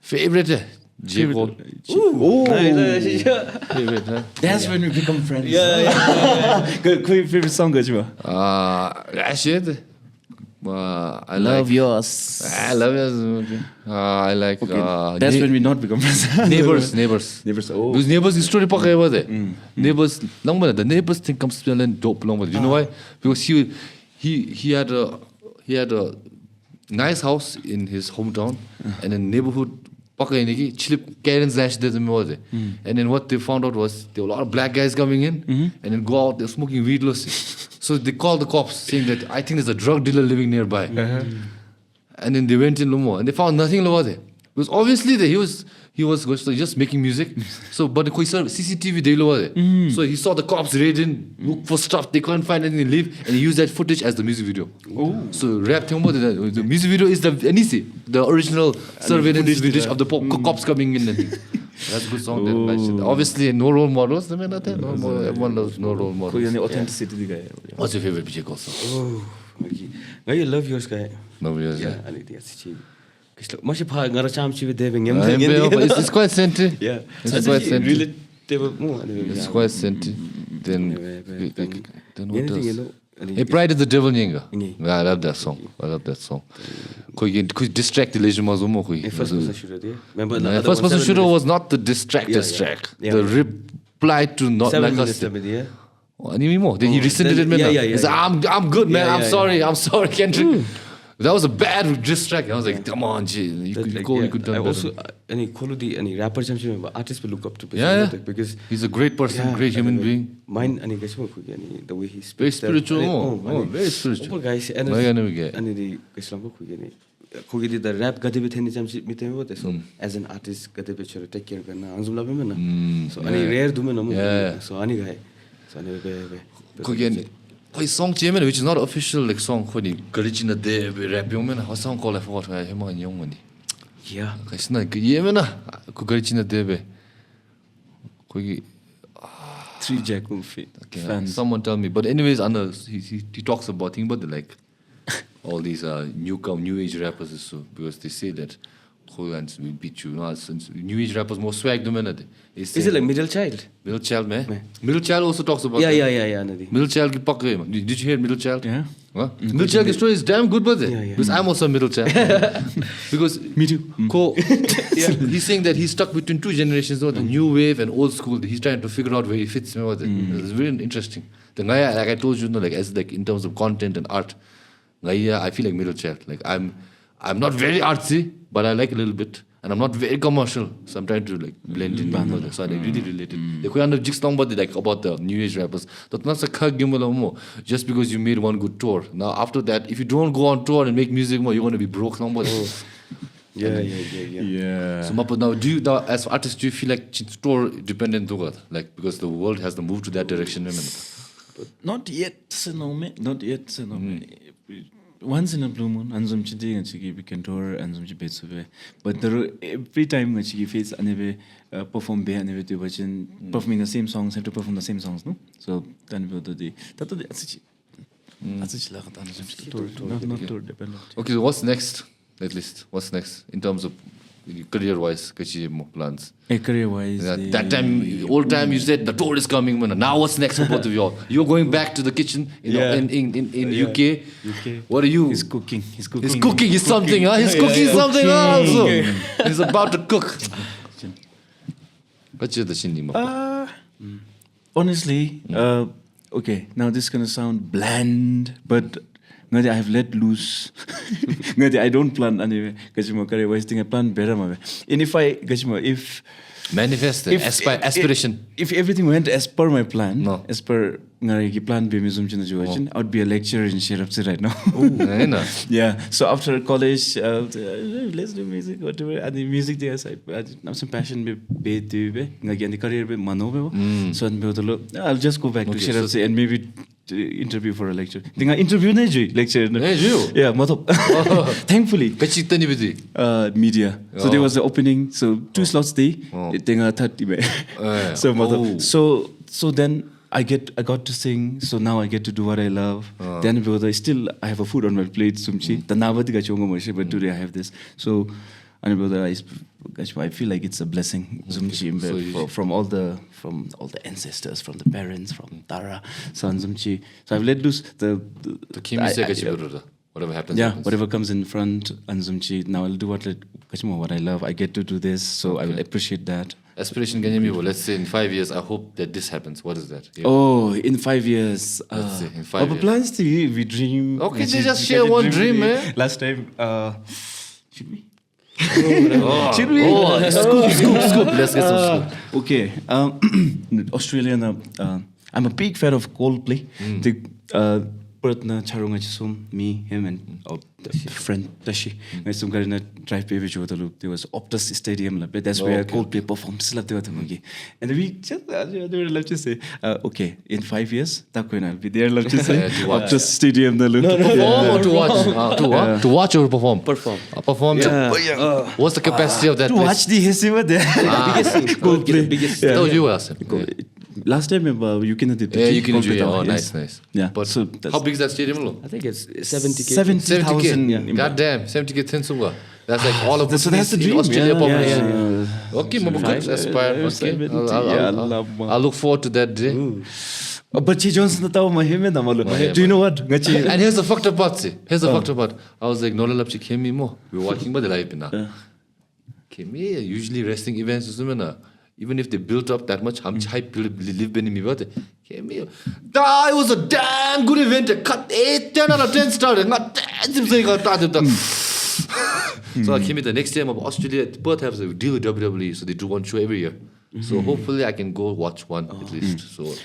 Favorite? J. Cole. Favorite, huh? That's when we become friends. Yeah. Good favorite song, Gajwa? Rashid. I love yours. I love yours. I like. That's when we not become friends. Neighbors. Oh. Because neighbors story pa kaya wade. Neighbors. Long ba the neighbors think comes to and dope long ba. You know why? Because he had a nice house in his hometown and in neighborhood. And then what they found out was there were a lot of black guys coming in and then go out, they're smoking weed. So they called the cops saying that I think there's a drug dealer living nearby. And then they went in Lomo and they found nothing over there. Because obviously he was just making music. So but the CCTV they over there. So he saw the cops raiding, look for stuff, they couldn't find anything, leave, and he used that footage as the music video. So rap thing about the music video is the original surveillance footage of the cops coming in. That's a good song. Obviously no role models. Everyone loves no role models. Authenticity guy. What's your favorite PJ song? I love yours guy. Love yours. Yeah, I need to it's quite senti. Yeah, it's quite senti. Relatable. It's quite senti. Then what else? Hey, Pride is the Devil Nyenga. I love that song. Could distract the legend was first person shooter was not the distracted track. The reply to not like us. Then he rescinded it, man. He said, I'm good, man. I'm sorry, Kendrick. That was a bad distract. I was like, come on, G. You could do better. Also, any rapper, artists will look up to. Because he's a great person, great human being. Mine, the way he speaks. Very spiritual. Very spiritual. Guys, and the rap as an artist, take care of so any rare so a song which is not official like song Garicina de rap a song called I forgot yeah it's not Garicina de Three Jack someone tell me but anyways he talks about things but like all these new age rappers so because they say that Who and we beat you. No, New Age rappers more swag than men. Is it like middle child? Middle child, man? Middle child also talks about Yeah, that. Nadi. Middle child ki pakka hai. Did you hear middle child? Yeah. Huh? Middle child story is damn good, brother. Yeah. Because I'm also a middle child. Because Me too. he's saying that he's stuck between two generations, the new wave and old school. He's trying to figure out where he fits. It's very interesting. The Ngaya, like I told you, like as like in terms of content and art, Ngaya, I feel like middle child. Like I'm not very artsy, but I like a little bit. And I'm not very commercial, so I'm trying to like blend in. So I like really related. They could have jigs long like about the new age rappers. That's not a kag more. Just because you made one good tour. Now after that, if you don't go on tour and make music more, you're gonna be broke long. Yeah. So now as artists, do you feel like tour dependent to God? Like because the world has to move to that direction. Not yet, not yet. Once in a blue moon, Anzum Chidi and Chigi we can tour and some Chibetsuve. But every time when Chigi face and never perform be and never do performing the same songs, have to perform the same songs, no? So then we'll do the not tour dependent. Okay, so what's next? At least what's next in terms of career-wise? Plans. Career-wise, that time, old time, you said the tour is coming. Now what's next for both of you all? You're going back to the kitchen in UK. What are you? He's cooking. He's cooking something, huh? He's cooking something also. He's about to cook. What's your the honestly, okay, now this is gonna sound bland, but I have let loose. I don't plan anyway. Career-wise, I plan better. And if manifest aspiration. If everything went as per my plan, no. as per plan B, I would be a lecturer in Sherapsi right now. Yeah. So after college, let's do music, whatever. And the music there, I have some passion. The career be so I'll just go back to Sherapsi and maybe interview for a lecture. Interview lecture. Yeah, Metho. Thankfully. Media. So there was the opening. So 2 slots day. 30. So Metho. So then I got to sing. So now I get to do what I love. Then I have a food on my plate. But today I have this. So I feel like it's a blessing from all the ancestors, from the parents, from Tara, San Zumchi. So I've let loose whatever happens. Yeah, whatever comes in front, Anzumchi. Now I'll do what I love. I get to do this, so I will appreciate that. Aspiration, let's say in 5 years, I hope that this happens. What is that? Yeah. Oh, in 5 years. Let's say in 5 years. Plans to we dream. Okay, just share one dream, man. Last time, should we? Should we? Scoop. Let's get some scoop. Okay. Australian. I'm a big fan of Coldplay. The Pertna Charunga Chisum, me, him, and friend Tashi. I some guy in a drive baby loop. There was Optus Stadium. That's where Coldplay performed. And we just love to say, okay, in 5 years, Tako and I'll be there. Love to say, Optus Stadium. To perform or to watch? To watch or perform? Perform. What's the capacity of that to place? Watch the history there. Coldplay. Biggest. That was you, Asim. Last time, you can do you can do it. Oh, nice. Yeah. But so how big is that stadium? I think it's 70K. 70,000. Yeah. God damn, 70K thin sunga. That's like all of so that's the dream. Australia population. Yeah. Okay, good. Aspire. Okay. I'll look forward to that day. But Johnson, do you know what? And here's the fucked up part. I was like, no, came me more. We were watching by the live now. Came here. Usually wrestling events, even if they built up that much, how much hype live in me about it. Came here. It was a damn good event. Cut 10 out of 10 started. So I came in the next time of Australia. Perth has a deal with WWE, so they do one show every year. So hopefully I can go watch one at least. So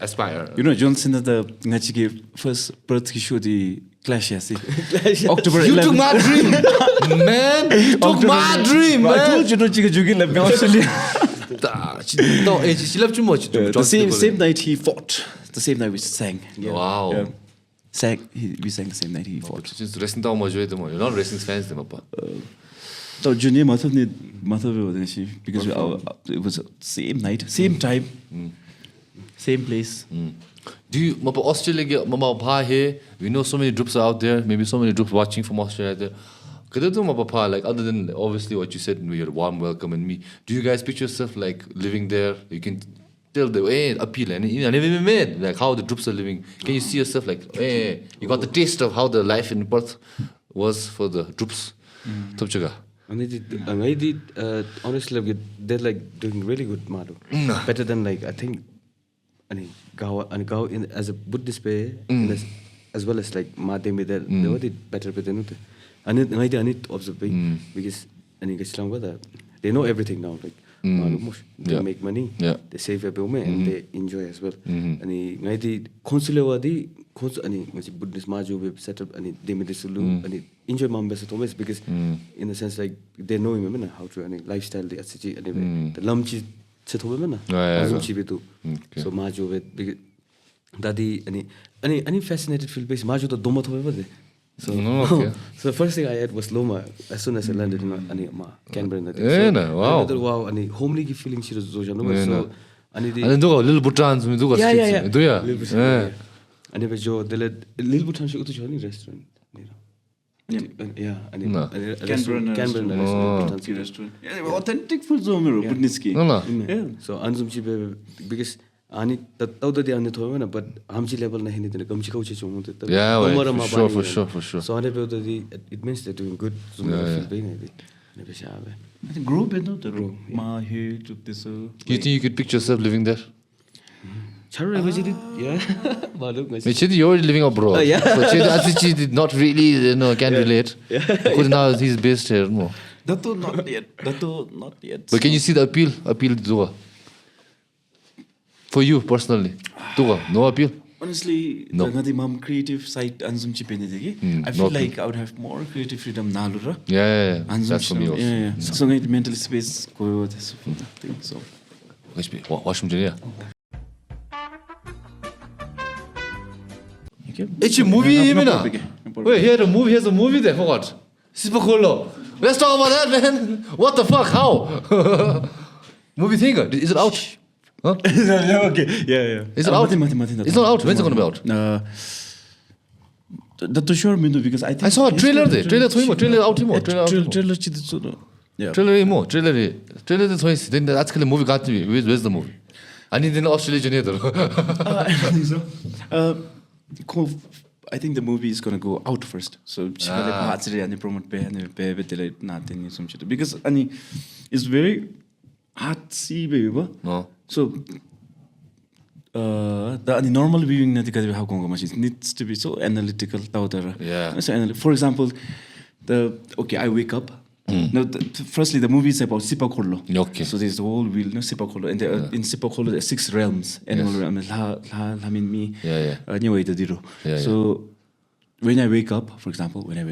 aspire. Johnson the first Perth show the Clash, October 11th. You took my dream, man. You took my dream, man. I told you not to Australia. She loved too much. The same night he fought. The same night we sang. Yeah. Wow. Yeah. We sang the same night he fought. Just wrestling down you're not wrestling fans, them up. So Junior Metho because it was same night, same time, same place. Do you Australia we know so many groups out there, maybe so many groups watching from Australia there. Like other than obviously what you said, your warm welcome and me, do you guys picture yourself like living there? You can tell the appeal and I never even made like how the Drups are living. Can you see yourself like you got the taste of how the life in Perth was for the Drups? And I did honestly like, they're like doing really good Madu. Better than like I think Gao in as a Buddhist way as well as like Mademi they did better but than I need to observe because they know everything now like they make money, they save a bill and they enjoy as well. And I did consular and Buddhist Maju set up and they made this and enjoy Mambas Thomas because in the sense like they know him how to lifestyle the the Lumchi set women so Maju with Daddy any fascinated feel base Maju the Doma over so the first thing I had was Loma as soon as I landed in Canberra. Wow, and homely feeling she was so and little Bhutans and if Joe the little Bhutan should go to Johnny restaurant. Canberra restaurant. Authentic food zone Bhutanese. So DOMCIIP because Ani the Thorna, but Hamchi level Nahin the Gumchi coaches. For sure. So it means they're doing good. I think group the room. Ma here took this. You think you could picture yourself living there? Chara visited, you're already living abroad. So Chettri did not really, can relate. Because now he's based here more. Dato not yet. But can you see the appeal to for you personally? No appeal? Honestly, the mom creative side DOMCIIP I feel like I would have more creative freedom nalura. Yeah. That's for me also. Yeah. So mental space go this thing. So watch me it's a movie, wait, here's a movie there for what? Super cool. Let's talk about that, man. What the fuck? How? Movie thing? Is it out? Huh? Okay. Yeah. Is it out? It's not out. When's it gonna be out? That's sure because I think I saw a trailer there. Trailer out. Trailer then that's the movie got to me. Where's the movie? I need an Australian either. I don't think so. I think the movie is gonna go out first. So promote because it's very hard see baby. No. So the normal viewing it needs to be so analytical. Yeah. So for example, I wake up. No, firstly, the movie is about Sipakholo. Okay. So there's the whole wheel, Sipakholo, and in Sipakholo there are 6 realms. Animal realm, So when I wake up, for example, I'm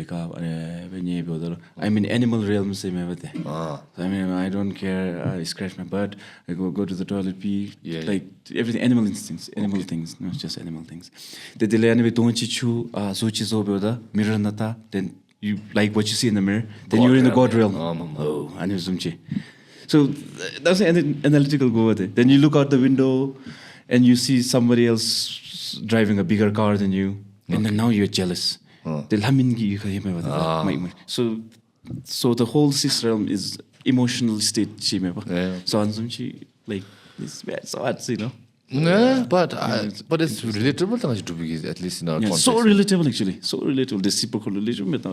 in animal realms. So I don't care. I scratch my butt. I go to the toilet, pee. Like everything, animal instincts, animal things, not just animal things. The delay don't chichu, mirror nata, then. You like what you see in the mirror, then you're in the God realm. So that's an analytical go with it. Then you look out the window and you see somebody else driving a bigger car than you, and then now you're jealous. So the whole 6th realm is emotional state. So like it's bad, so hard, Yeah, but it's relatable because at least in our context. So relatable actually. So relatable. The super relation with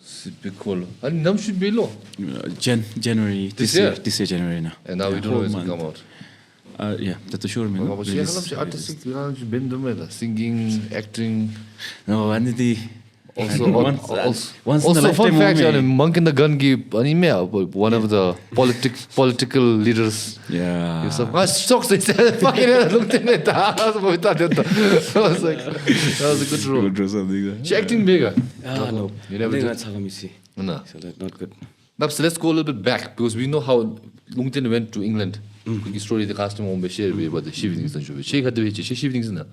Super and num should be low. January this year January now. And now we don't know when it's come out. That's a sure man. Artistic singing, acting. No, and the also fun fact, Monk in the Gun gave one of the political leaders. Yeah. So I fucking looked in it. That was like that was a good role. She acting bigger. No. You never did. did. That's how we see. No. So that's not good. So let's go a little bit back because we know how Lungten went to England. The story the customer won't be shared about the shivings and shivings. Had the shivings in there.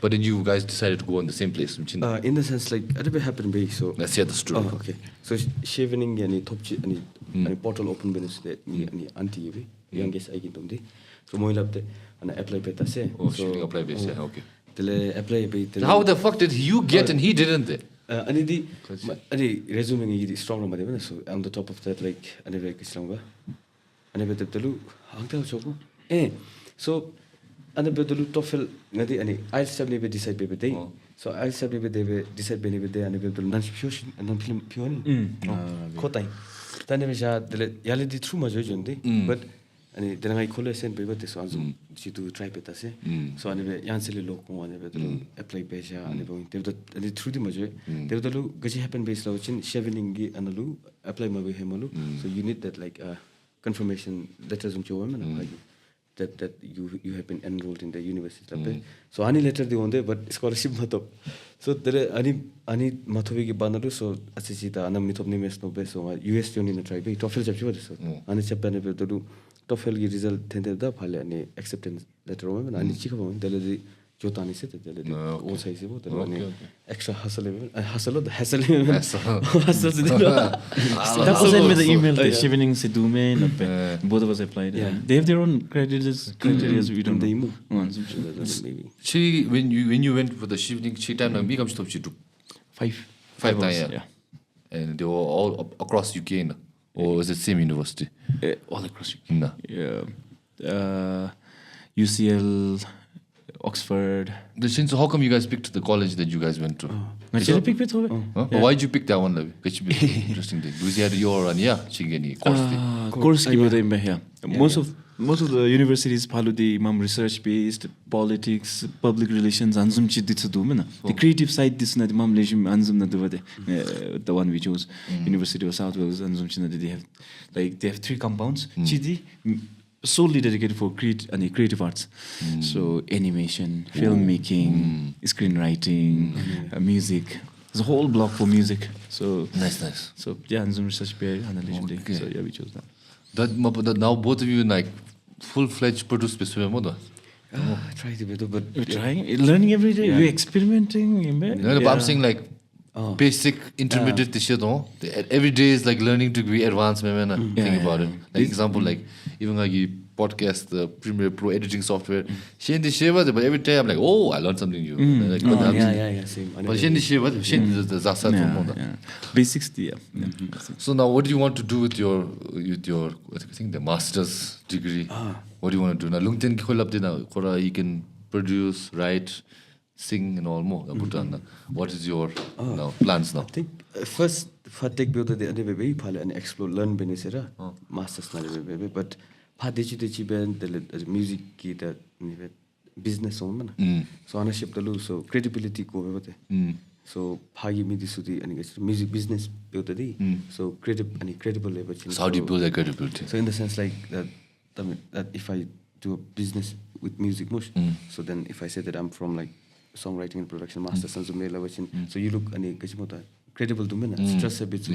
But then you guys decided to go on the same place. In the sense like I don't happen be so. Let's hear the story. Oh, okay. So shaving any top any bottle open business any auntie youngest I can do. So moi labde and apply peta se. Oh, so apply base. Okay. tele apply be tele How the fuck did you get and he didn't? ani di ani resume ngi strong ma de so on the top of that like ani like strong ba ani be telu hangta choku so ani be telu TOEFL ngadi ani IELTS sabni be decide be day so IELTS sabni be de decide be be day ani be telu nan fusion nan film pioni khotai tane be ja tele yale di through ma jo jonde but ani denangai khole sen be be so anzu ji to try be tase so ani be yansele lokko ani be telu apply be ja ani be te ani through di ma jo te telu gaji happen based lo chin chevening gi analu apply ma be hemalu so you need that like confirmation letters uncho women like that you have been enrolled in the university labe so ani letter di onde but scholarship mato so there ani mathobi gi banalu so achi ta anam mithop ni mes no be so US joni na try be TOEFL chapchi wade so ani chapane be to TOEFL gi result thende da phale ani acceptance letter o me ani chikha bo dele di jotani se dele di o sai se bo dele ani extra hustle the hassle That was in with the email the Shivening Sidume both of us applied they have their own criteria we don't know She when you went for the Shivening she time nang become stop she 5 times yeah and they were all across UK no? Or was it same university? All across UK. No. Yeah. UCL, Oxford. So how come you guys picked the college that you guys went to? Why did you pick that one? Interesting thing. Because you had your course. Most of the universities follow the research based politics, public relations, anzum chi ditsu do mena. The creative side this na mam lejum anzum na do the one we chose University of South Wales anzum chi na they have 3 compounds. Chi solely dedicated for creative arts. So animation, filmmaking, screenwriting, music. There's a whole block for music. So nice. So yeah, anzum research based analysis. So yeah, we chose that. That now both of you like full-fledged produce PSY mode. Try to be but we're trying learning every day. We're experimenting. But I'm saying like basic, intermediate this shit. Every day is like learning to be advanced. Think about it. Like example, like even like you podcast, the Premiere Pro editing software. But every day I'm like, oh, I learned something new. Same. But Basics, So now, what do you want to do with your I think the master's degree? What do you want to do now? Lungten collab you can produce, write, sing, and all more. Bhutan. What is your now plans now? I think first for take build the baby and explore learn benisera masters na baby but Padechi band the music the business on so ownership the lose so credibility go so Pagi me this and music business built the so credible level. So how do you build that credibility? So in the sense like that if I do a business with music mush so then if I say that I'm from like songwriting and production master sons of male so you look any credible to me stress a bit so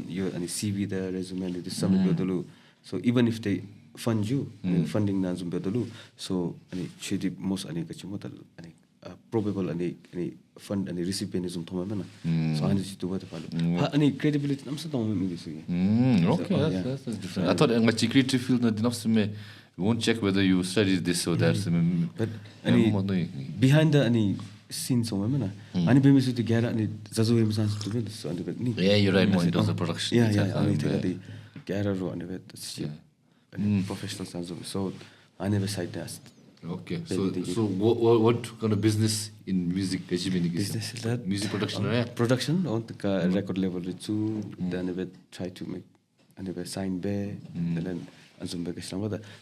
you any CV the resume this summit so even if they fund you funding na zumbedolu so ani chedi most ani kachimota ani probable ani fund ani recipientism thoma mena so ani situ what follow ani credibility namsa thoma me this okay that's different. I thought in creative field na dinafs me we won't check whether you studied this or that but ani behind the ani scenes so mena ani be me situ gera ani zazo em sans to be so ani ni you're right more it was a production ani the gera ro ani bet professional sense so I never side test. Okay, so what kind of business in music business is that music production production on the record level too then I try to make and sign bear and then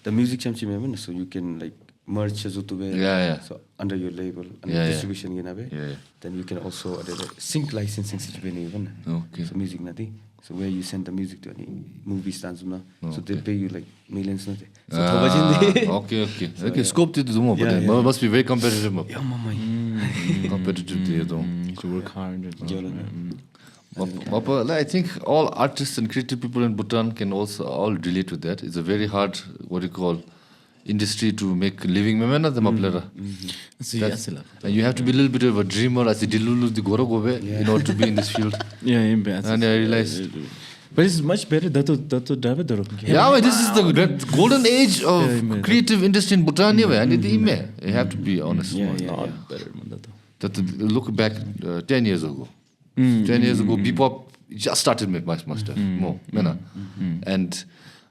the music chamchi so you can like merch so under your label and distribution then you can also sync licensing situation so music nothing. So where you send the music to any movie stands so they pay you like millions nothing. So okay. Scope to do more, but it must be very competitive. Competitive though. To work hard. I think all artists and creative people in Bhutan can also all relate with that. It's a very hard industry to make a living. And you have to be a little bit of a dreamer as in order to be in this field. And I realized But it's much better that driver daro. Yeah, but this is the golden age of creative industry in Bhutan. You have to be honest. Not better man that. That look back 10 years ago. 10 years ago, bebop just started with master more, and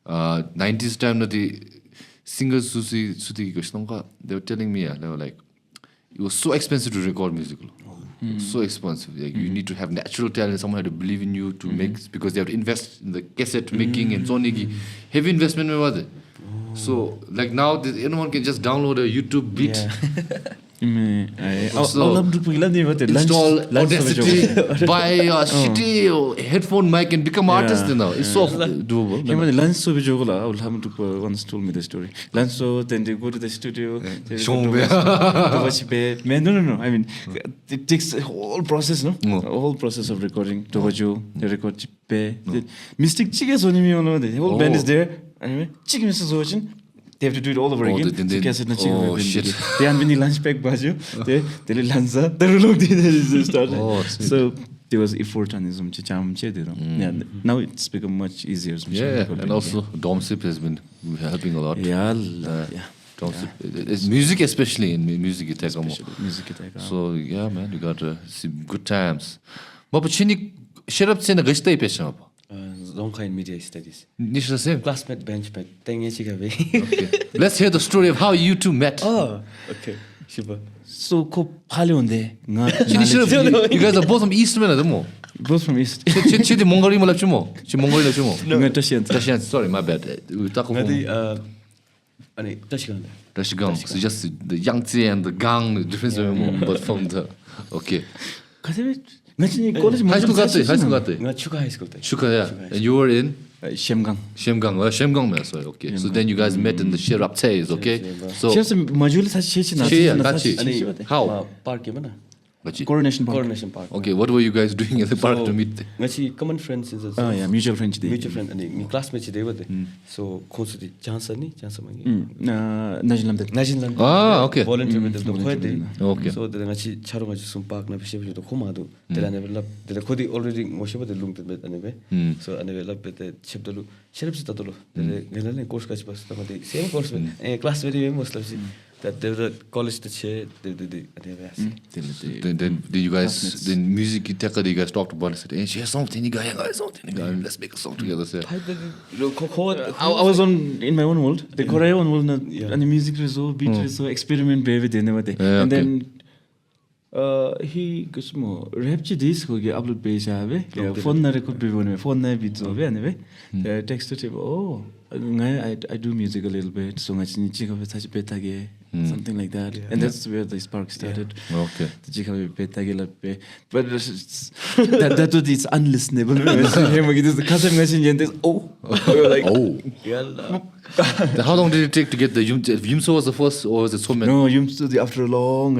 90s time that the singers they were telling me they were like, it was so expensive to record musical. So expensive. Like, you need to have natural talent. Someone had to believe in you to make, because they have to invest in the cassette making and so on. Heavy investment. So like now, anyone can just download a YouTube beat. Install Audacity, buy a shitty headphone mic and become artist now. It's so doable. Once told me the story. Lanso, then they go to the studio. No. I mean, it takes a whole process, no? A whole process of recording. Tobajo, they record chipe. Mystic Chigas on me, the whole band is there. Anyway, Chicken Mrs. Ocean. They have to do it all over again. Oh shit! They haven't been the lunch pack bajo. They lanza. They started. So there was effort on this. Yeah. Now it's become much easier. Yeah, and also DOMCIIP has been helping a lot. Yeah. DOMCIIP. It's music, especially in music, music. So yeah, man, you got some good times. But chini sherap chena gashtai pesha. Zonkai media studies. Nisha same. Classmate benchmate. Okay. Let's hear the story of how you two met. Oh, okay. Shiba. So ko phaleonde. You guys are both from East, man. Both from East. Chidi Mongoli malachumo. Mongoli lachumo. No, Tashiw. Sorry, my bad. Tashiw. Tashiw. So just the Yangtze and the Gang, the difference, but from the okay. High school got Chuka high school. Chuka, yeah. And you were in Shemgang. Shemgang, man. Sorry, okay. So then you guys met in the Sherap Tays, okay? So how? Park mana? Coronation Park. Okay, what were you guys doing in the park to meet? Common friends is mutual friends. Mutual friend and classmates they were there. So constantly chance Najin Ah, okay. Volunteer with the Okay. So the ngachi charo ngachi sum park na pishe to khomadu. Tela never love. Tela khodi already moshe the lungten bet anyway. So anyway love bet chepdalu. Sherapsi tatolo. Tela gelane course kachi pas tamadi same course bet. Class very most of that they were college to share the then you guys then music TaKo you guys talked about it, said, hey, share something you guys let's make a song together. I was in my own world. The Korean world and the music was so beat was so experiment baby and then he goes more rap this upload page phone na record phone na beats anyway texted him, oh I do music a little bit, so much something like that, and that's where the spark started. Okay. But that was it's unlistenable. How long did it take to get the Yumtsho was the first, or was it Tshomen? No, Yumtsho after a long.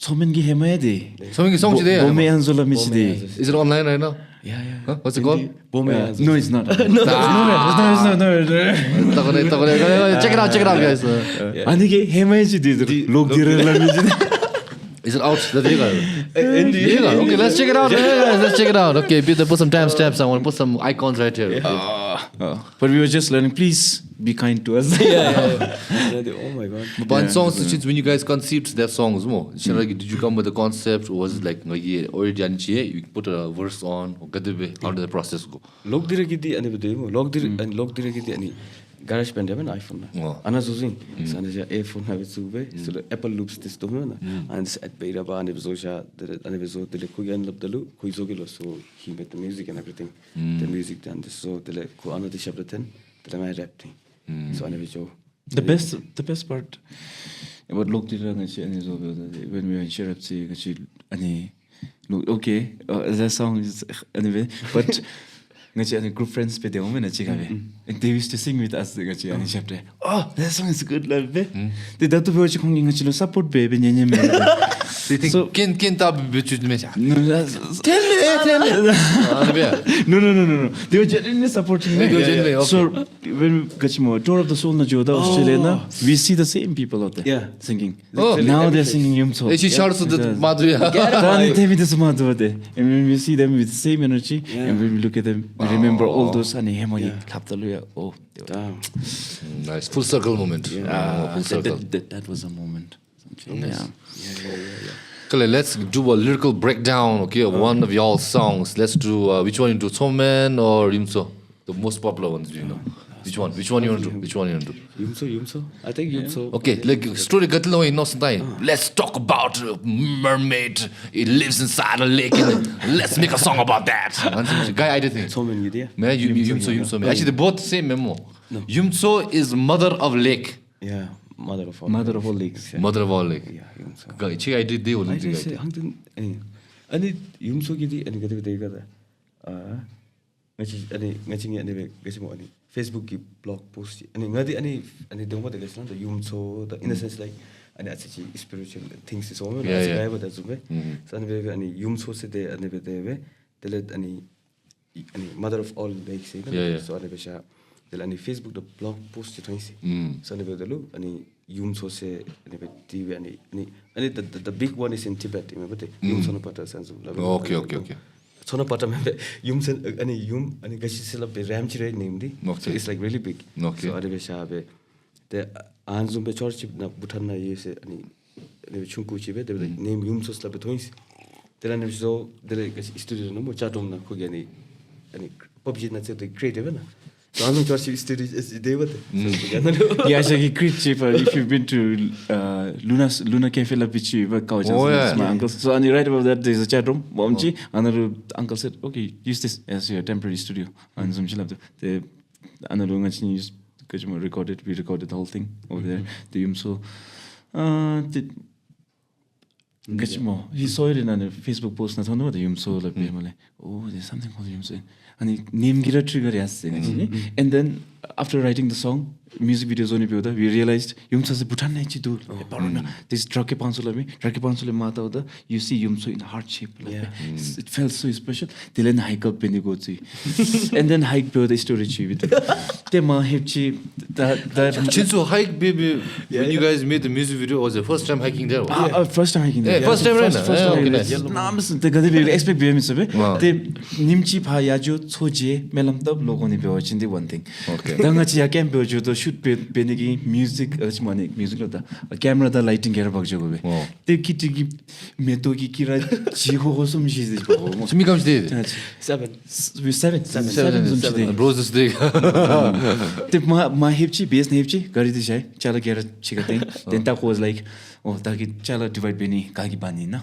Tshomen gi hemaya de. Tshomen gi song chi de. Bome anzola mich de. Is it online right now? Yeah. Huh? What's it called? No, it's not. No. Check it out, guys. Anige hemaya chi de. Log dire la mich. Is it out? Okay, let's check it out. Let's check it out. Okay, put some timestamps. I want to put some icons right here. But we were just learning. Please be kind to us. Oh my god. But songs, when you guys conceived their songs, did you come with the concept, or was it like already you put a verse on? How did the process go? Log dire gidi ani bedemo. Log dire gidi ani. Garage band have an iPhone. Ana using. So ana iPhone have it so Apple loops this to me and at Beira ba ani bezosha ani bezo tele kuyan labdalu kuizogilo, so he made the music and everything. The music and so tele ku ana de shabraten tele my rap thing. So ana bezo. The best part about log dire when we were in Sherapsi ani okay that song is anyway, but and group friends pe demo na chikabe, and they used to sing with us and chapter. Oh, that song is good, love. They that to watch kong support baby nyenye me. So you think So- Kintab bitch me. No, tell No. They were genuinely supporting me. They were genuinely, okay. So when we Tour of the Soul na Joda Australia, we see the same people out there Yeah. singing. Oh. Now they're singing Yumtsho. She shouts to the Madhya. And when we see them with the same energy, and when we look at them, we remember all those and oh, they were- Damn. Nice. Full circle moment. Full circle. that was a moment. Yeah. Okay, let's do a lyrical breakdown, okay, of one of y'all's songs. Let's do, which one you do, Tshomen or Yumtsho? The most popular ones, you know. Which one? Which one you want to do? Which one you want to do? Yumtsho. I think Yumtsho. Okay, like, story gatlo in Nosantai. Let's talk about a mermaid. It lives inside a lake. And let's make a song about that. Guy, I did think. Tshomen Yudea. Man, Yumtsho. Actually, they both the same memo. Yumtsho is mother of lake. Yeah, mother of all. Mother of all lakes. Mother of all lake. Yeah, Yumtsho. Guy, check I did they I only. just say hangten ani Yumtsho gidi ani gada ngachi ani gasimo ani Facebook ki blog post ani ngadi ani dongba de gasna the Yumtsho the in a sense like ani achi spiritual things is all Yeah, yeah. guy but azube so ani Yumtsho se de ani be de ani mother of all lakes Yeah. so ani besha de ani Facebook the blog post to things so ani be de ani Yumtsho se ani be TV ani the big one is in Tibet remember the Yumtsho no pata sense Okay. Chona pata me Yumsen ani gashi sela be ramchire named Okay. so it's like really big Okay. so ade besha be the anzum be church na Bhutan na yese ani chungku chibe the name Yumtsho sla be thois the ani so the gashi studio no mo chatom na ko ani PUBG na che the creative na so anzum church studio is they what Yeah, actually, great cheaper. If you've been to Luna Cafe La Pichi, Oh, yeah. my uncle. So on the right above that, there's a chat room. Momchi, another uncle said, "Okay, use this as your temporary studio." And some chilap. The another one actually used because we recorded the whole thing over there. The Yumtsho. He saw it in a Facebook post. Na thonu the Yumtsho la Pema. Oh, there's something called Yumtsho. And name gira trigger yes. And then after writing the song, music videos only pioda, we realized Yumtsho se Bhutan nai chidu. This Drake Pansula le mata oda. You see Yumtsho in heart shape. It felt so special. Then hike up when you go to, and then hike pioda story chi with. Tema hepchi that. Chinsu hike, baby. When you guys made the music video, was the first time hiking there? First time hiking there. Yeah, first time, right? First Yeah, time okay, hiking nice. there. Nah, listen, the gadi be expect be me sabe. Wow. The nimchi pha ya jo choje melam tab logo ni be chindi one thing. Okay. Danga chi ya cam be jo to shoot be ni music music lo da camera da lighting gera bag jo be. Wow. The kiti ki Metho ki kira ji ho sum shi de ba. Sumi comes there. seven Seven. Bros this day. The my hipchi base hipchi gari de shai chala gera chigate. Then Tako was like, oh, taki chala divide beni kagi bani na.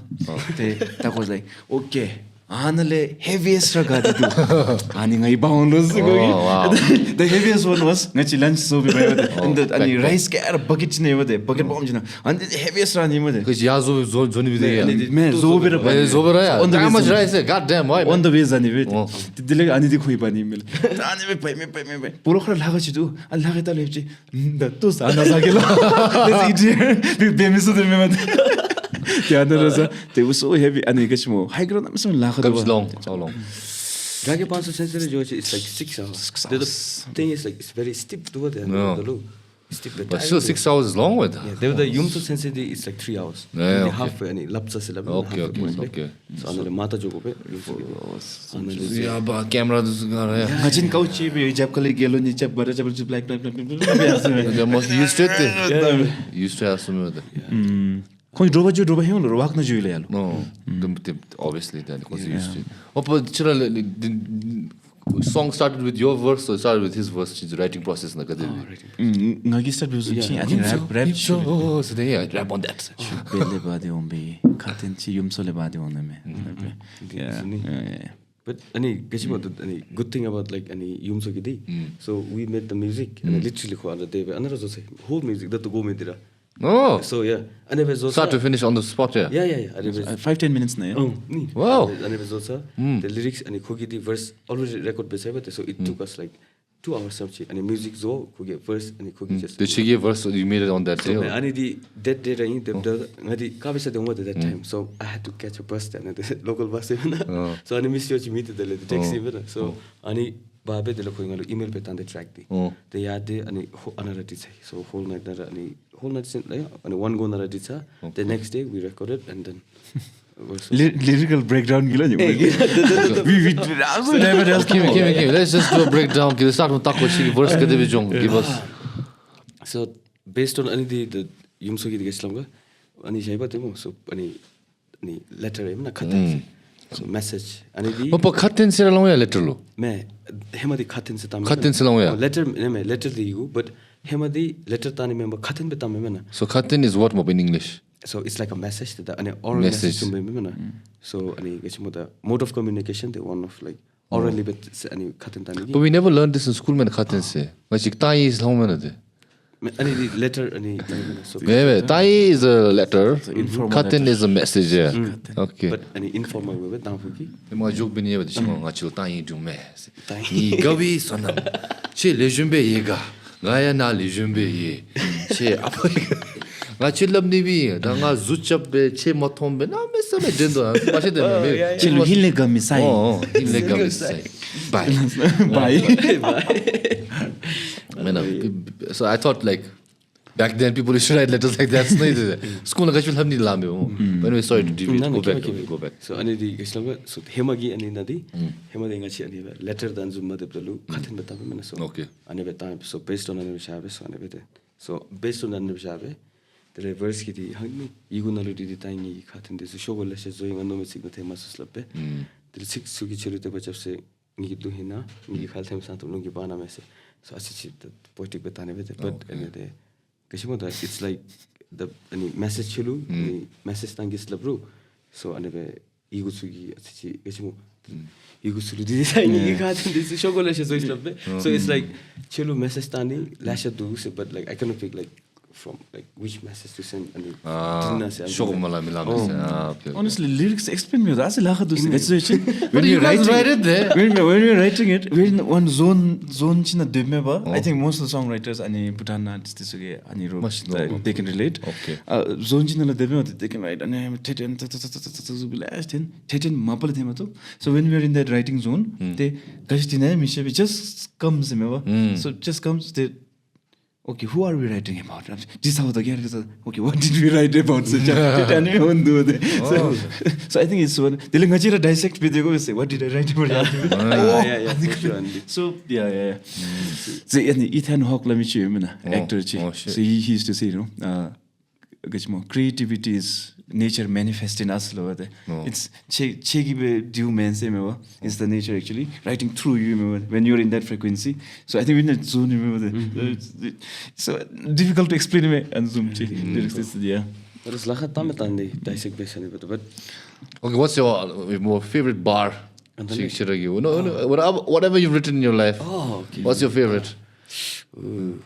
The Tako was like, okay. Anale heaviest ragadi tu. Ani ngai boundless. Wow. The heaviest one was ngachi lunch so be and the ani rice ka bucket ne wade bucket bomb jina. And the heaviest rani wade. Because Yazo Zoni with the Man, so be Zobera. On the How much way- rice? God damn, why? On the ways ani wait. Oh. Dile ani di khoi pani mil. Ani me pai me. Puro khara laga chidu. An laga ta lepchi. Da to sa na sagela. Let's eat. Be me so de me. The other they were so heavy and it gets more high ground. I'm so laga. Comes long. How long? Drake Panso sensitive George it's like 6 hours. 6 The hours. thing is like it's very steep to the No. steep But still 6 hours is long with. Yeah, there the Yumtsho sensitivity is like 3 hours. Yeah, And okay. half and lapsa sila. Okay. So another mata jogo be. Yeah, but camera is gonna. Ngachin couch be jab kali gelo ni jab bara jab black. They must used to it. Used to have some of that. Koi droba he on rock na juile yalo. No, obviously that because he used to. Oh, but the song started with your verse, so it started with his verse. The writing process na kade. Ngagi start music chi I think rap Oh, so they rap on that. bele badi ombe khaten chi Yumtsho le badi on me. Yeah. But any good thing about like any Yumtsho gidi. So we made the music and literally ko under day another so say whole music that to go medira. Oh, So yeah, and if it's start to finish on the spot, yeah. Yeah. And if it's 5-10 minutes na yun. Wow. And if it's also the lyrics and the verse already record beside so it took us like 2 hours something and music zo could get verse and could just The Chigi verse you made it on that day. I need the dead day rain the Kabisa don't want at that time so I had to catch a bus then the local bus so I miss you meet the taxi so ani babe the local email bet on the track the yard and another so whole night and one go another the next day we recorded and then lyrical breakdown gila we never just okay, let's just do a breakdown. Let's start with Tako Chigi verse give us. So based on any the Yumtsho ki Islam ani jaiba temo so ani letter na khaten so message ani di Papa khaten se long ya letter lo. Me hemadi khaten se tam Khaten se long ya. Letter me letter di you but hemadi letter tani member khaten be tam me na. So khaten is what in English? So it's like a message that an oral message to me na. So ani gachimo the mode of communication the one of like orally but ani khaten tani. But we never learned this in school man khaten se. Like tai is long man de. Any letter, any so. Yeah, tai is a letter. Khaten is a message. Yeah. Okay. But any informal way, but down fuki. My joke bini ya dishmo ngachil tai do me. Ni gawi sonam. Che lejumbe yega. Ngaya na lejumbe ye. Che apa. Ngachil labni bi. Da nga zuchap be che mathom be na me same dendo. Pache de me. Che hile gami sai. Oh, hile gami sai. Bye. Bye. So I thought like back then people used to write letters like that. School na kachul hamni lame ho. But anyway, sorry to deviate. Go back. So ani di Islam so hemagi ani nadi hemadi ngachi ani letter dan zumma de pelu khaten beta me so. Okay. Ani beta so based on ani shabe so ani beta. So based on ani shabe the reverse ki di hangni igunalo di tangi khaten de so shogol se zo inga no me sig the masus lappe. The six sugi chiru te bachap se ngi du hina ngi khal them sa to lungi bana me se. So I see the poetic betane bete but any the kashimo that it's like the any message chulu any message tangis labru so ani be igutsugi achi kashimo igusulu di sai gatin this shogole she so islabbe so it's like chulu message tani lasha do but like I cannot pick like from like which message to send and shogomala milame. Okay. Honestly, lyrics explain me. That's a lacha do. When you write it there, when you're writing it, we're in one zone china demeba. I think most of the songwriters ani Bhutan artists this way ani wrote they can relate. Okay. Zone china la demeba they can write ani teten mapal thema to. So when we're in that writing zone, they gashtina mishe just comes remember. So just comes they. Okay, who are we writing about? This how the guy says, okay, what did we write about? So I think it's one. The language dissect video say, what did I write about? So yeah. So Ethan Hawke actor. So he used to say, you know, creativity is nature manifest in us. It's chegi do man same is the nature actually writing through you when you're in that frequency. So I think we're in that zone. It's so difficult to explain and zoom yeah. But it's like a tamatandi dissect basically but okay, what's your more favorite bar? Whatever you've written in your life. Oh, okay. What's your favorite?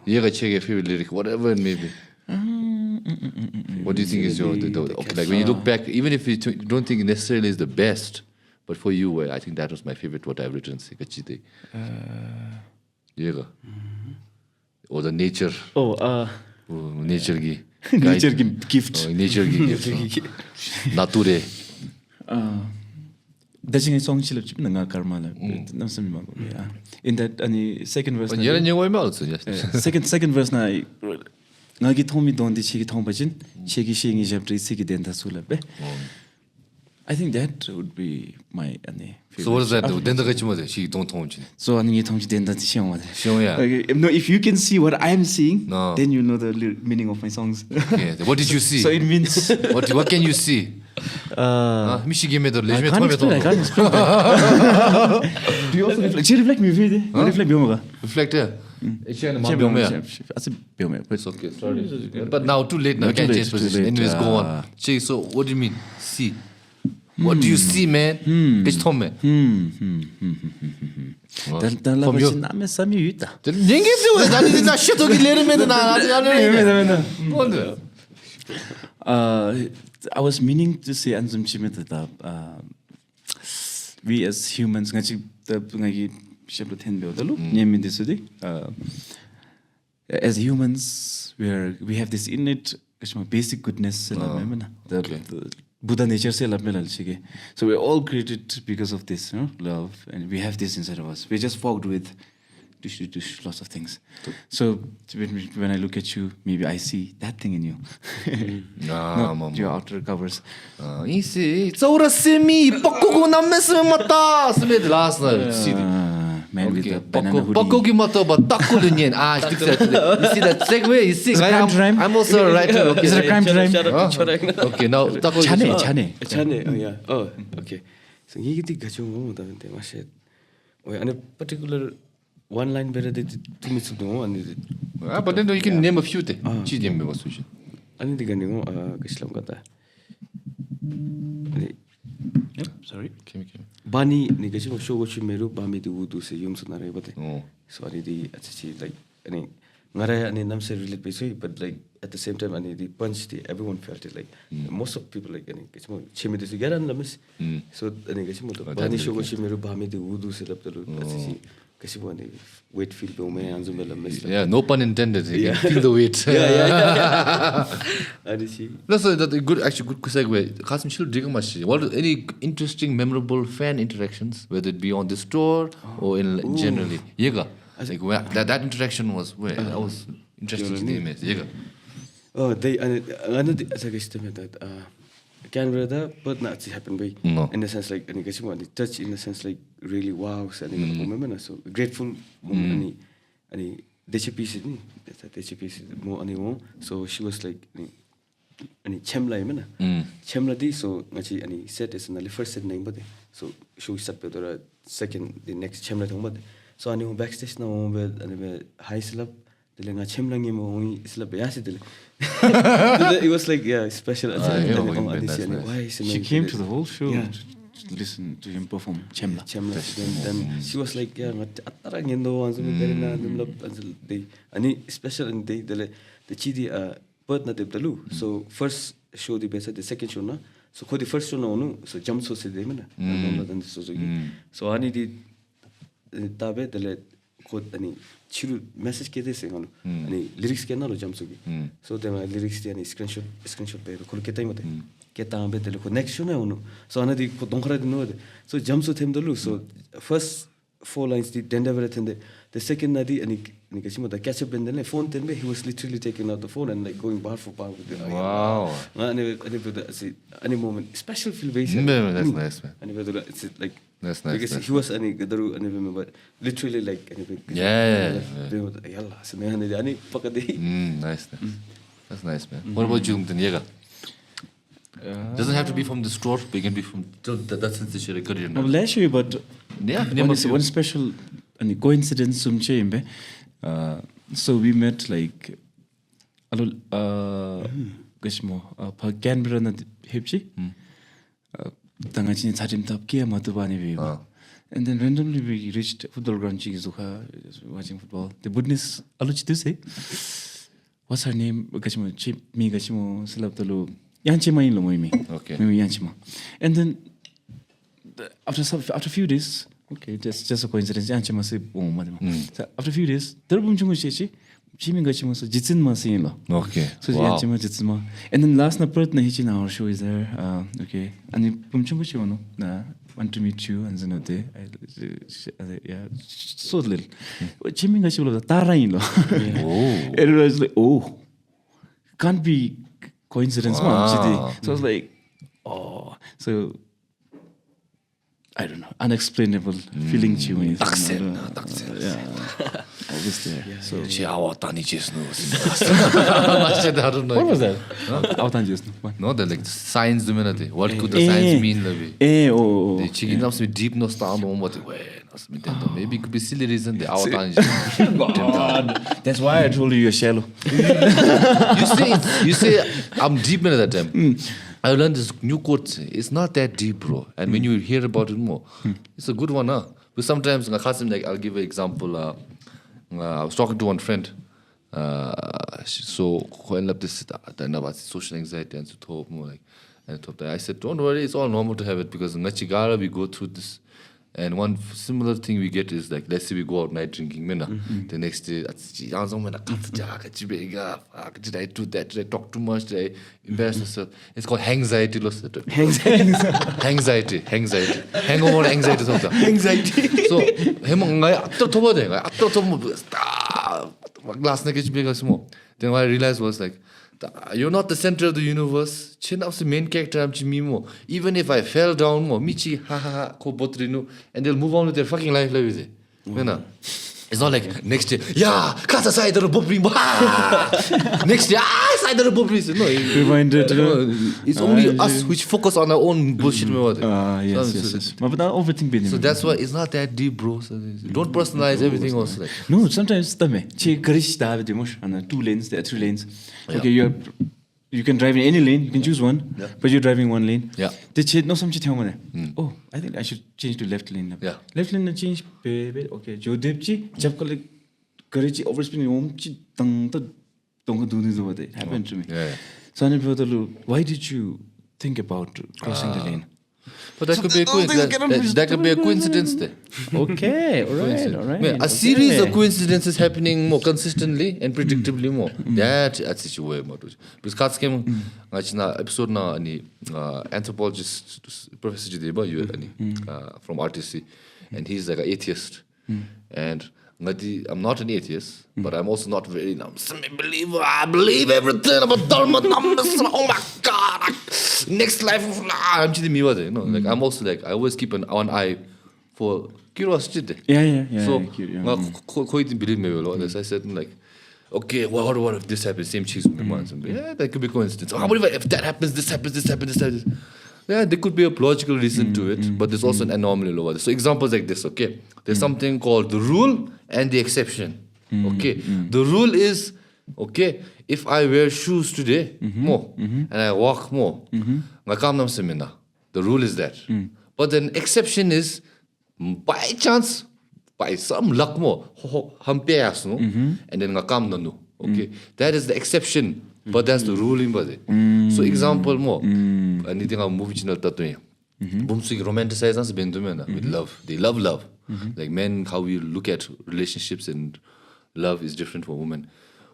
Favorite lyric, whatever it may be. What do you think is your okay? Like when you look back, even if you don't think it necessarily is the best, but for you, I think that was my favorite. What I've written, or the nature. Nature gi. Nature gift. Nature gift. Nature. That's a song she lived in karma. In that second verse. Second verse na. Nagi told me don't chigi thong bajin chigi shingi chapter chigi denta sulabe. I think that would be my favorite. So what is that? Denta gachimo she don't thong. So ani thong denta chiong. Yeah. No, if you can see what I am seeing, then you know the meaning of my songs. Okay. What did you see? So it means what can you see? Michi me the I can't explain. Do you also reflect? Reflect me, reflect me. Reflect here. It's okay, sorry. But now too late now. You can't change position. Anyways, go on. So what do you mean? See. What do you see, man? Which Tom man? I was meaning to say we as humans shaplo ten beodalu nyemi desudi as humans we have this innate basic goodness the Buddha nature se so we're all created because of this love, and we have this inside of us. We're just fogged with lots of things. So when I look at you, maybe I see that thing in you. Not your outer covers. Isi, Saura semi, Pakuku namesme mata. Smith last night. Man with the banana hoodie. Pakuki mata, but Tako Lungten. You see that segue? You see, I'm also a writer. Okay. Is it a crime to rhyme? Okay, now Tako. Chane. Oh yeah. Oh, okay. So you get the gachung mo shit. And a particular one line better than 2 minutes of the one. But then you can name a few things. I need to get Gishlam got that. Yep, sorry. Bani negation show what you meru Bami do say Yumtsho Narabate. So I need like any Nara and Nam say relate basically, but like at the same time I need the punch everyone felt it like most of people like any chimney to get on the miss. So the negation Bani show what you meru Bami do set up the weight feel yeah, no pun intended. Yeah. Feel the weight. That's a good segue. What any interesting, memorable fan interactions, whether it be on the store or in generally? Yega. Like where that interaction was where that was interesting to me. Yega. Oh, they another that Canada, but not happen by in the sense like any the touch in the sense like really wow, and so grateful any DCP more any so she was like any chemla chemla so actually any set is in the first set name but so she sat with the second the next chemla so I knew backstage now with high slap the lenga chemlang mo slap yasid it was like special she came to the whole show to listen to him perform chemla then she was like any special and the chidi bird na debdalu so first show the best the second show na so the first show no so jump so se demena so ani di tabe the ani chiru message ke de sengon ani lyrics ke na lo jam sugi so the lyrics the ani screenshot pe ko ke time ke ta be de ko next show na uno so ana di ko donkhara di no so jam so them dolu so first 4 lines the endeavor attend the second nadi ani nikashima the catch up and then phone then he was literally taking out the phone and like going bar for bar with the wow any moment special feel base that's nice man it's like that's nice because he was any gadaru any but literally like any yalla so ani pakade nice that's nice man what about you Yega? Doesn't have to be from the store, but it can be from that's since your career now. I'll show you, but one special coincidence so we met like gashmo Canberra na hipchi tangachini chatim tap kia matubani vi and then randomly we reached football ground chizuka watching football the Bhutanese aluchi to say what's her name gashmo chip me gashmo selaptalu Yanchima in Lomoimi. Okay. Maybe Yanchima. And then after a few days, okay, just a coincidence. Yanchima say, so after a few days, there was Chechi, Chiming Gachima, so Jitsin Masin. Okay. So Yanchima Jitsima. And then last night, Nahichi, our show is there. Okay. And Pumchunguchi, want to meet you and Zenote. Yeah, so little. Chiming Gachima, Tarain. It was like, oh, can't be. Coincidence, so I was like, oh, so I don't know, unexplainable feeling to me. Yeah, always there. So what was that? No, the like science dominate. What could the science mean? The chicken comes with deep no stand on what maybe it could be silly reason the God, that's why I told you you're shallow. you say I'm deep in that time. I learned this new quote. It's not that deep, bro. And when you hear about it more, it's a good one, huh? But sometimes, like, I'll give an example. I was talking to one friend. So when I this about social anxiety and so like, and I said, don't worry, it's all normal to have it because we go through this. And one similar thing we get is like, let's say we go out night drinking, the next day, did I do that? Did I talk too much? Did I embarrass myself? It's called anxiety. Anxiety. Hangover anxiety. Anxiety. So, then what I realized was like, you're not the center of the universe. Chin of the main character, even if I fell down, Michi, and they'll move on with their fucking life. It's not like next day, yeah, kasa side of the next day, side of the no, it's only us which focus on our own bullshit. Yes. But overthink. So that's why it's not that deep, bro. So don't personalize everything else. Like. No, sometimes 2 lanes, there are 3 lanes. Okay, you can drive in any lane, you can choose one, but you're driving 1 lane. Yeah. Oh, I think I should change to left lane. Yeah. Left lane change, baby. Okay, Jo Depchi, Chapkalik, Karachi, overspinning, it happened to me. Yeah. So why did you think about crossing the lane? But that could be a coincidence. That could be a coincidence there. Okay, all right. A series of coincidences happening more consistently and predictably more. That's the way more. Because cards came, episode na anthropologist Professor Jideba from RTC, and he's like an atheist, and. I'm not an atheist, but I'm also not very believer. I believe everything about Dharma. Oh my God! Next life, I'm like I'm also like I always keep an eye for curiosity. Yeah. So, believe me, as I said, like, okay, well, what if this happens? Same cheese. Yeah, that could be coincidence. Oh, what if that happens? This happens. Yeah, there could be a logical reason to it, but there's also an anomaly. So examples like this, okay? There's something called the rule and the exception, okay? The rule is, okay, if I wear shoes today more and I walk more, the rule is that. But then exception is, by chance, by some luck more, and then okay? That is the exception. But that's the rule in body. So example more. Anything I'm movie channel tattoing. Romanticize us with love. They love love. Like men, how we look at relationships and love is different for women.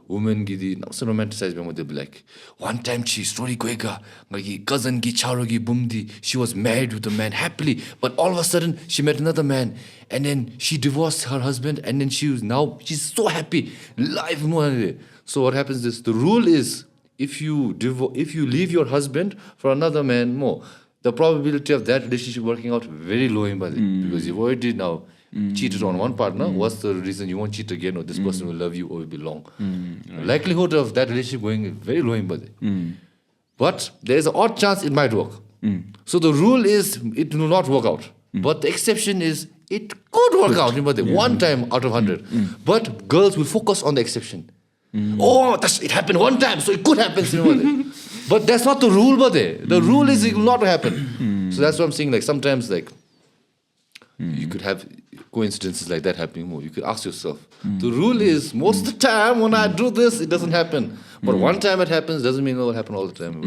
Women gidi so romanticize them. They'll be like, one time she story goega, my cousin gi charogi bumdi. She was married with a man happily, but all of a sudden she met another man, and then she divorced her husband, and then she's so happy. Life more. So what happens is the rule is if you leave your husband for another man more, the probability of that relationship working out very low in body because you've already now cheated on one partner. What's the reason you won't cheat again, or this person will love you or will be long? Right. Likelihood of that relationship going very low in body. But there is an odd chance it might work. So the rule is it will not work out. But the exception is it could work out in body one time out of 100. But girls will focus on the exception. Oh, it happened one time, so it could happen. But that's not the rule, but the rule is it will not happen. So that's what I'm saying. Like sometimes, like you could have coincidences like that happening more. You could ask yourself. The rule is most of the time when I do this, it doesn't happen. But one time it happens doesn't mean it will happen all the time.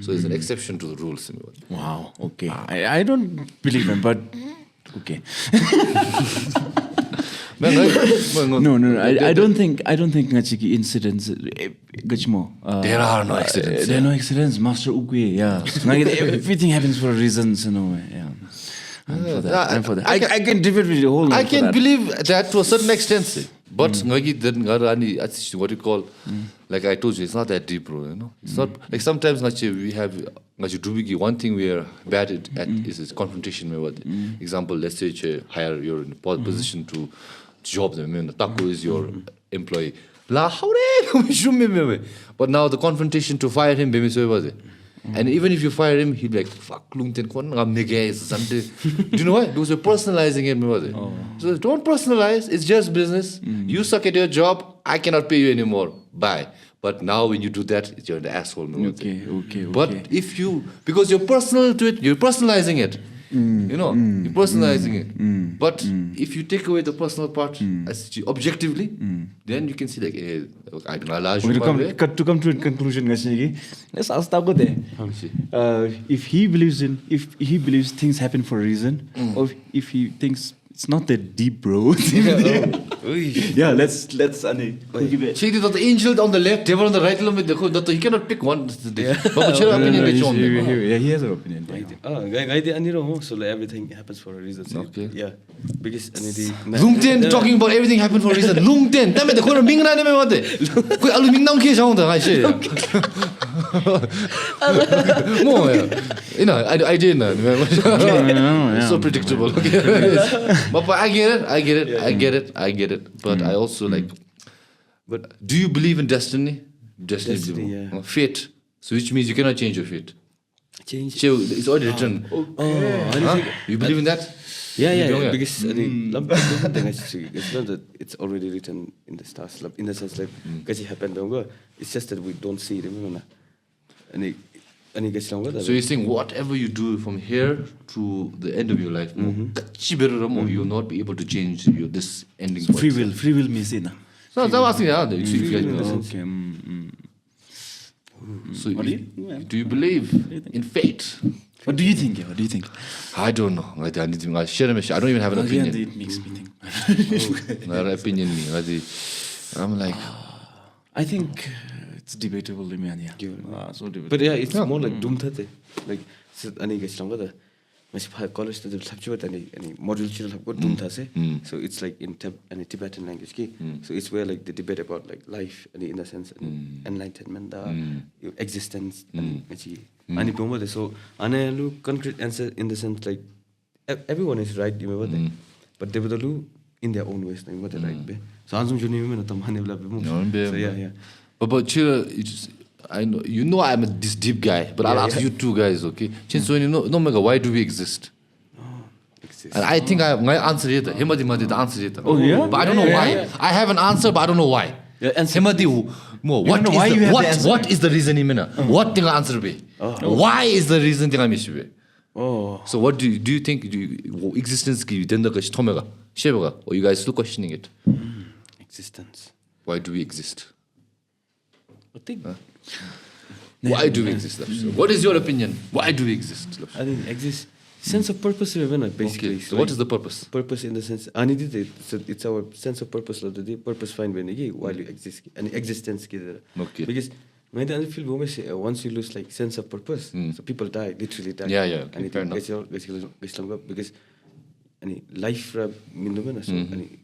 So it's an exception to the rule. Wow. Okay. I don't believe him, but okay. No. I don't think ngachiki incidents. There are no accidents. There are no accidents, Master Ukwe. Yeah, everything happens for a reason. So no way. Yeah. I'm for that. I can debate with the whole. I can believe that to a certain extent. But what you call, like I told you, it's not that deep, bro. You know, it's not like sometimes we have one thing we are bad at is confrontation. Example, let's say you're in a position to job them. Tako is your employee. But now the confrontation to fire him, and even if you fire him, he'd be like, fuck Lungten, do you know why? Because you're personalizing it. So don't personalize, it's just business. You suck at your job, I cannot pay you anymore. Bye. But now when you do that, you're an asshole. Okay. But if you, because you're personal to it, you're personalizing it. You know, you're personalizing it. But if you take away the personal part objectively, then you can see like, I don't know, to come to a conclusion, let's ask Tako there. If he believes things happen for a reason, or if he thinks it's not that deep, bro. Yeah, let's See, that the angel on the left, devil on the right, that he cannot pick one. Yeah, he has an opinion. So like everything happens for a reason. So Okay. Yeah, because Lungten talking about everything happened for a reason. Lungten, damn it, the corner Ming Name what the Alu Ming Nang Kish on the I say. More, you know, I didn't. So predictable. But I get it. But I also like. But do you believe in destiny? Destiny, yeah. Fate. So which means you cannot change your fate. Change. So it's already written. You believe in that? Yeah. Because it's not that it's already written in the stars. In the sense like, because it happened, it's just that we don't see it. Remember? So you're saying whatever you do from here to the end of your life, you will not be able to change this ending point. Free will means it. So that's what I'm asking. Okay. So do you believe in fate? What do you think? I don't know. I don't even have an opinion. It makes me think. I'm like, I think it's debatable, man. So debatable. But yeah, it's more like Dumtate. Like, college to the module so it's like in Tibetan language. So it's where like the debate about like life and in a sense enlightenment, your existence and so concrete answer in the sense like everyone is right, you remember that, but they would in their own ways, what they like. So yeah. But Chira, I know you know I'm this deep guy, but I'll ask you two guys, okay? So no matter why do we exist? And I think my answer is the answer is Oh yeah, but I don't know why. I have an answer, but I don't know why. What is the reason? What thing answer be? Why is the reason thing I miss be? So what do you think? Existence ki denda ka shtomega shebega, or you guys still questioning it? Existence. Why do we exist? I think. Why do we exist? What is your opinion? Why do we exist? I think exist sense of purpose basically. Okay. So what is the purpose? Purpose in the sense it's our sense of purpose of the day. Purpose find when while you exist and existence. Okay. Because when I feel once you lose like sense of purpose, so people die, literally die. Yeah. Okay. And it because any life so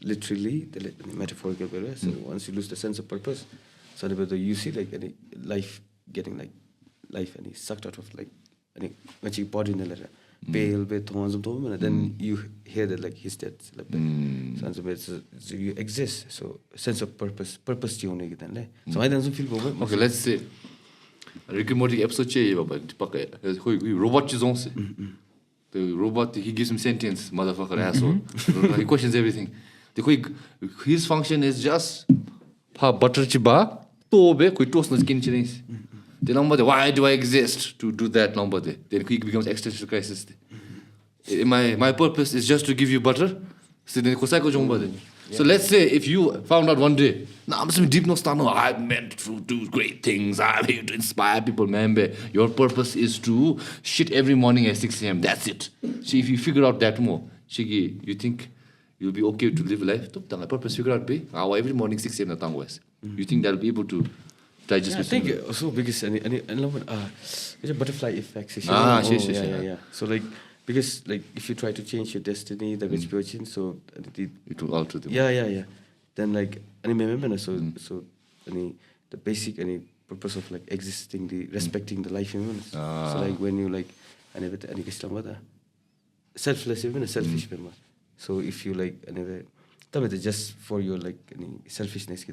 literally the metaphorical way. So once you lose the sense of purpose, so you see like any life getting like life and it's sucked out of like any body in the letter pale bit and then you hear that like he's dead like so you exist, so sense of purpose so I don't feel okay, let's say Rick and Morty episode robot the robot, he gives him sentience, motherfucker asshole. He questions everything. His function is just butter chiba tobe koi toast na skin chinese. Why do I exist to do that? Then he becomes existential crisis. My purpose is just to give you butter. So let's say if you found out one day, I'm deep no I'm meant to do great things. I'm here to inspire people, man. Your purpose is to shit every morning at 6 a.m. That's it. So if you figure out that more, Shigi, you think you'll be okay to live life? My purpose figure out every morning 6 a.m. You think that'll be able to digest? I think also because it's a butterfly effect. Yeah. So like because like if you try to change your destiny, the situation, so it will alter them. Yeah. Then like so the basic purpose of like existing, the respecting the life humans. So like when you like selfless even selfish member. So if you like just for your like selfishness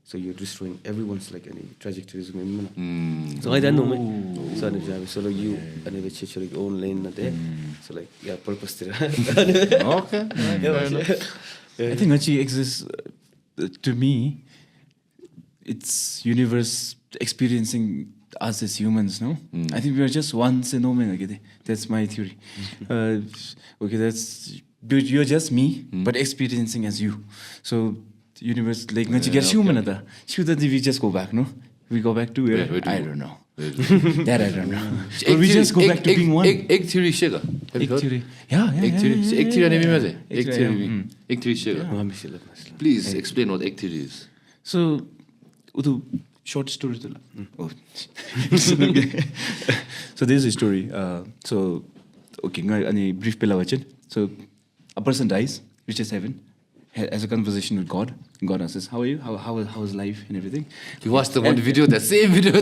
so you're destroying everyone's like any trajectories. So I don't know. So like you your own lane there. So like purpose. Okay. I think actually exists to me. It's universe experiencing us as humans, no? I think we are just one phenomenon. Okay, that's my theory. Okay, you're just me, but experiencing as you. So universe, like, we just go back, no? We go back to where? I don't know. That I don't know. But we just go back to being one. Egg theory shega. Egg theory. Yeah. Egg theory name Egg theory shega. Please explain what egg theory is. So, short story. So there's a story. So, okay, a brief pillawachin. So, a person dies, reaches heaven, has a conversation with God. God says, "How are you? How is life and everything?" You watched the one video, the same video. No,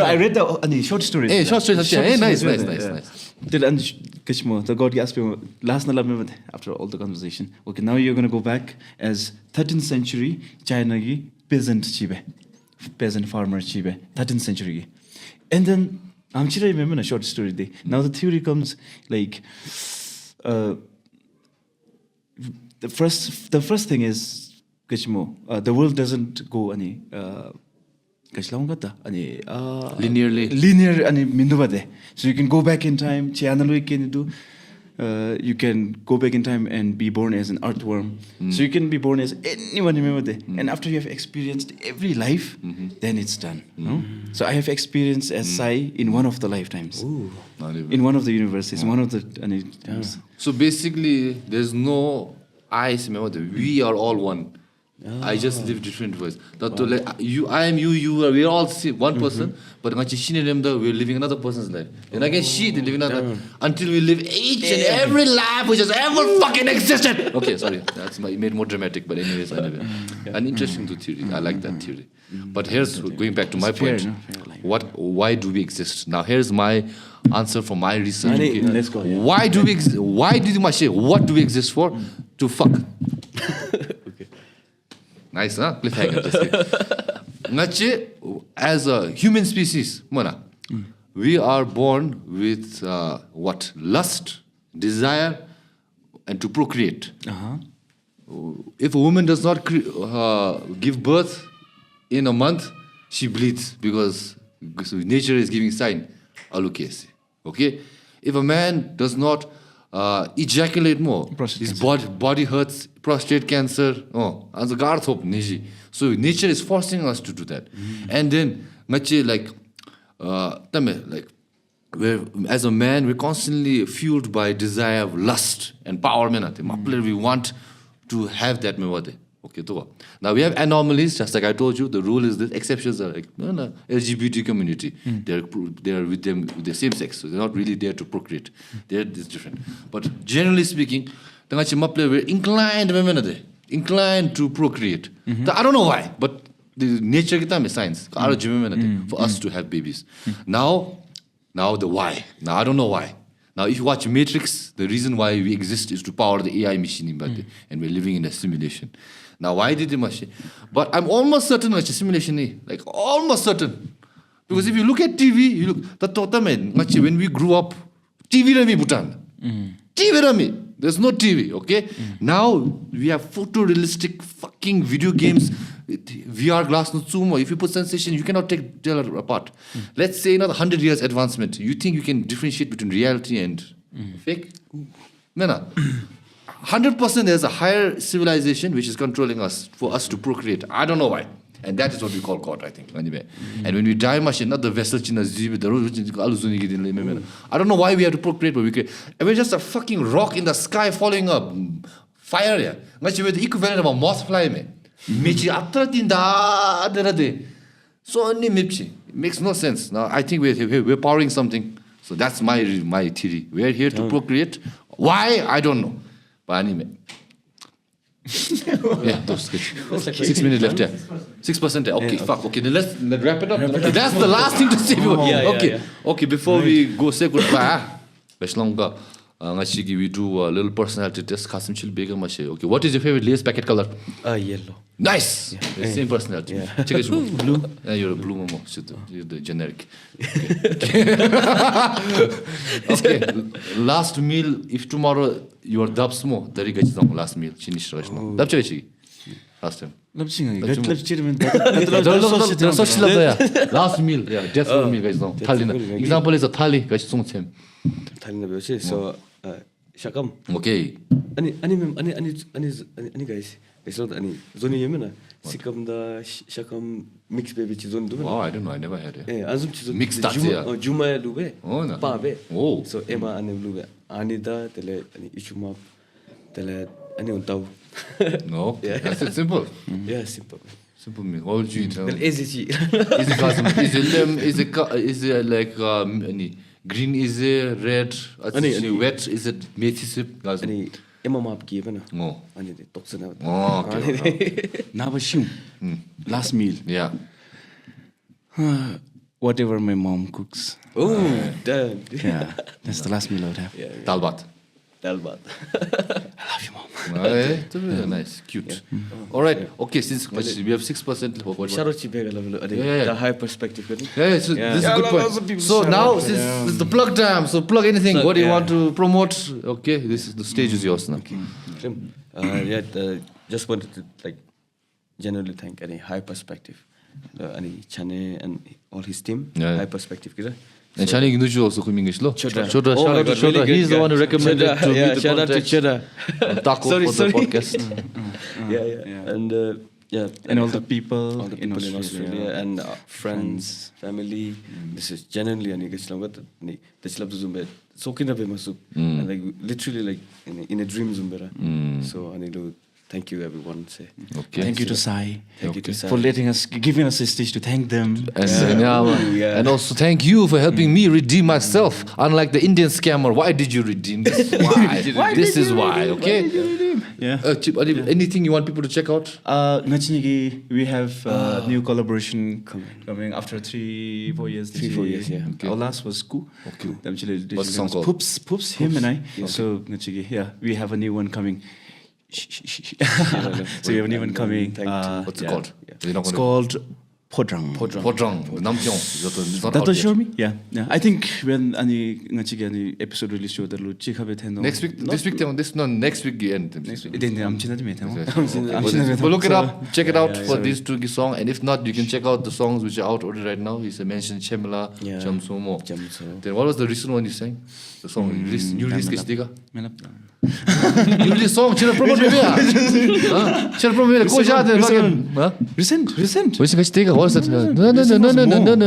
I read the short story. Hey, short story. Hey, nice. The God asked me last night after all the conversation. Okay, now you're gonna go back as 13th century China peasant farmer 13th century, and then I'm sure I remember a short story day. Now the theory comes like. The first thing is the world doesn't go any linear. So you can go back in time. You can go back in time and be born as an earthworm. So you can be born as anyone, remember. And after you have experienced every life, then it's done. No? So I have experienced as Sai in one of the lifetimes. In one of the universes, one of the. So basically, there's no I. Remember, we are all one. I just live different ways. I am you, you are. We are all one person, but we're living another person's life. And again, they live another until we live each and every life which has ever fucking existed. Okay, sorry, that's made more dramatic. But anyways, anyway, an interesting theory. I like that theory. But here's going back to my point. Why do we exist? Now here's my answer for my research. Okay. Let's go. Yeah. Why do we exist? What do we exist for? To fuck. Nice, huh? Cliffhanger. As a human species, we are born with what? Lust, desire, and to procreate. If a woman does not give birth in a month, she bleeds because nature is giving sign. Okay? If a man does not ejaculate more, his body hurts, prostate cancer. So nature is forcing us to do that. And then, as a man, we're constantly fueled by desire of lust and power. We want to have that. Okay, now we have anomalies, just like I told you. The rule is that exceptions are like LGBT community. They're with them with the same sex, so they're not really there to procreate. It's different. But generally speaking, we're inclined to procreate. I don't know why, but the nature is science for us to have babies. Now the why. Now I don't know why. Now if you watch Matrix, the reason why we exist is to power the AI machine, and we're living in a simulation. Now why did they machine? But I'm almost certain it's a simulation, like almost certain. Because if you look at TV, you look when we grew up, TV rami Bhutan. TV rami. There's no TV, okay? Now we have photorealistic fucking video games, VR glass no tsumo. If you put sensation, you cannot tell it apart. Let's say another 100 years advancement. You think you can differentiate between reality and fake? No. 100% there's a higher civilization which is controlling us for us to procreate. I don't know why. And that is what we call God, I think. Anyway. And when we die, not the vessel, I don't know why we have to procreate, but we create. And we're just a fucking rock in the sky following up fire. Yeah. We're the equivalent of a moth fly. So it makes no sense. Now I think we're powering something. So that's my theory. We're here to procreate. Why? I don't know. But anyway. Yeah, that's good. 6 minutes left, yeah. 6%, okay, fuck. Okay, then let's wrap it up. Okay, that's the last thing to say. Okay, before we go say goodbye, we do a little personality test. Okay, what is your favorite lace packet color? Yellow. Nice! Yeah. Same personality. Yeah. Check it. Blue. Yeah, you're a blue momo. You're the generic. Okay. Last meal, if tomorrow you are dubs mo, dari gaji last meal. Dub last time? 럽칭이 럽칭. 럽치르면 소실라도야. Last meal, yeah, death for me guys. No, 탈리나. Example is a 탈리, guys, 송챔. 달리나 배웠지. So 샤감. Okay. 아니 guys. 그래서 아니 존이 예면아 시kam다 샤감 믹스 베비 지존도. Wow, I don't know. I never had it. 예, 안숨 지존. Mixed 닭이야. 주마에 루베. 나. 빠베. 오. So 에마 안에 루베. 아니다 텔레 아니 이슈마 텔레 아니 온타우. No, that's it. Simple. Yeah, simple. Simple meal. All you eat. 텔 에지지. Is it custom? Is it lemon? Is it like any green? Is it red? Any wet? Is it methisip? 아니 에마 마프기 예면아. 아니 독스나. Okay. 나바슝. Last meal. Yeah. Whatever my mom cooks. Oh, damn. Yeah, that's the last meal I would have. Dalbat. Dalbat. I love you, mom. Nice, cute. All right. Okay, since we have 6%. Shout out to Pega. Yeah. The high perspective. Yeah, so this is a good point. So now, since it's the plug time, so plug anything. What do you want to promote? Okay, this is the stage is yours now. Just wanted to genuinely thank any high perspective, any Chane and all his team. Yeah. High perspective, kira. And Channing Nuju also come English, lo. Chodra. Shout out to Chodra. He's the one who recommended to me the shout out to contact. Chodra. Tako for the podcast. And And all the people, in Australia and friends, family. This is genuinely ani gachlamgat ni tachlab zumbe sokina be masuk and literally in a dream zumbera. So ani do thank you everyone say. Okay. thank you to Sai. Thank you to Sai. For giving us a stage to thank them. And also thank you for helping me redeem myself. Unlike the Indian scammer, why did you redeem? This is why. This is why. Okay. Yeah. Chip, anything you want people to check out? Nachinigi, we have new collaboration coming after 3-4 years. 3-4 years, yeah. Okay. Our last was Ku. Okay. What's the song called? Poops, him and I. So Nachigi, yeah, we have a new one coming. So we have a new one coming. What's it called? It's called Podrang. Podrang. Namkyong. That will show me? Yeah. I think when any episode release show that next week, next week end. Next week. I'm But look it up, check it out for these two songs, and if not, you can check out the songs which are out already right now. He mentioned Chemla, Jamsomo. Then what was the recent one you sang? The song you released Kistiga? You released song, chira promote me ya. Chira promote me. Ko jade Recent. What's Kistiga? What's that?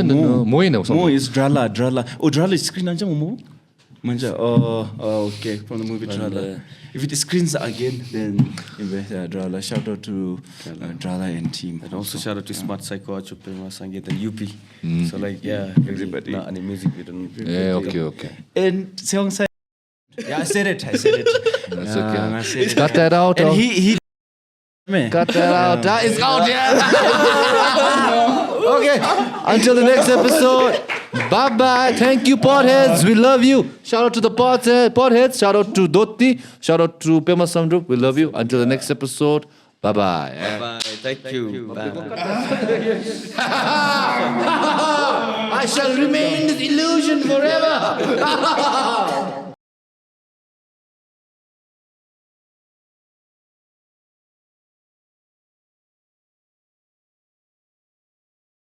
No. Mo is Drala. Oh, Drala is screen anja mo. Manja. Oh, okay. From the movie Drala. If it screens again, then Drala. Shout out to Drala and team. And also shout out to Smart Psycho, Pema, Sangeet and UP. So everybody. Any music we don't. Yeah, okay. And Seong Sai. Yeah, I said it. That's okay. Cut that out. And he cut that out. That is out, yeah. Okay. Until the next episode. Bye-bye. Thank you, Podheads. We love you. Shout out to the Podheads. Shout out to Doti. Shout out to Pema Samdrup. We love you. Until the next episode. Bye-bye. Bye. Thank you. Bye. I shall remain in this illusion forever.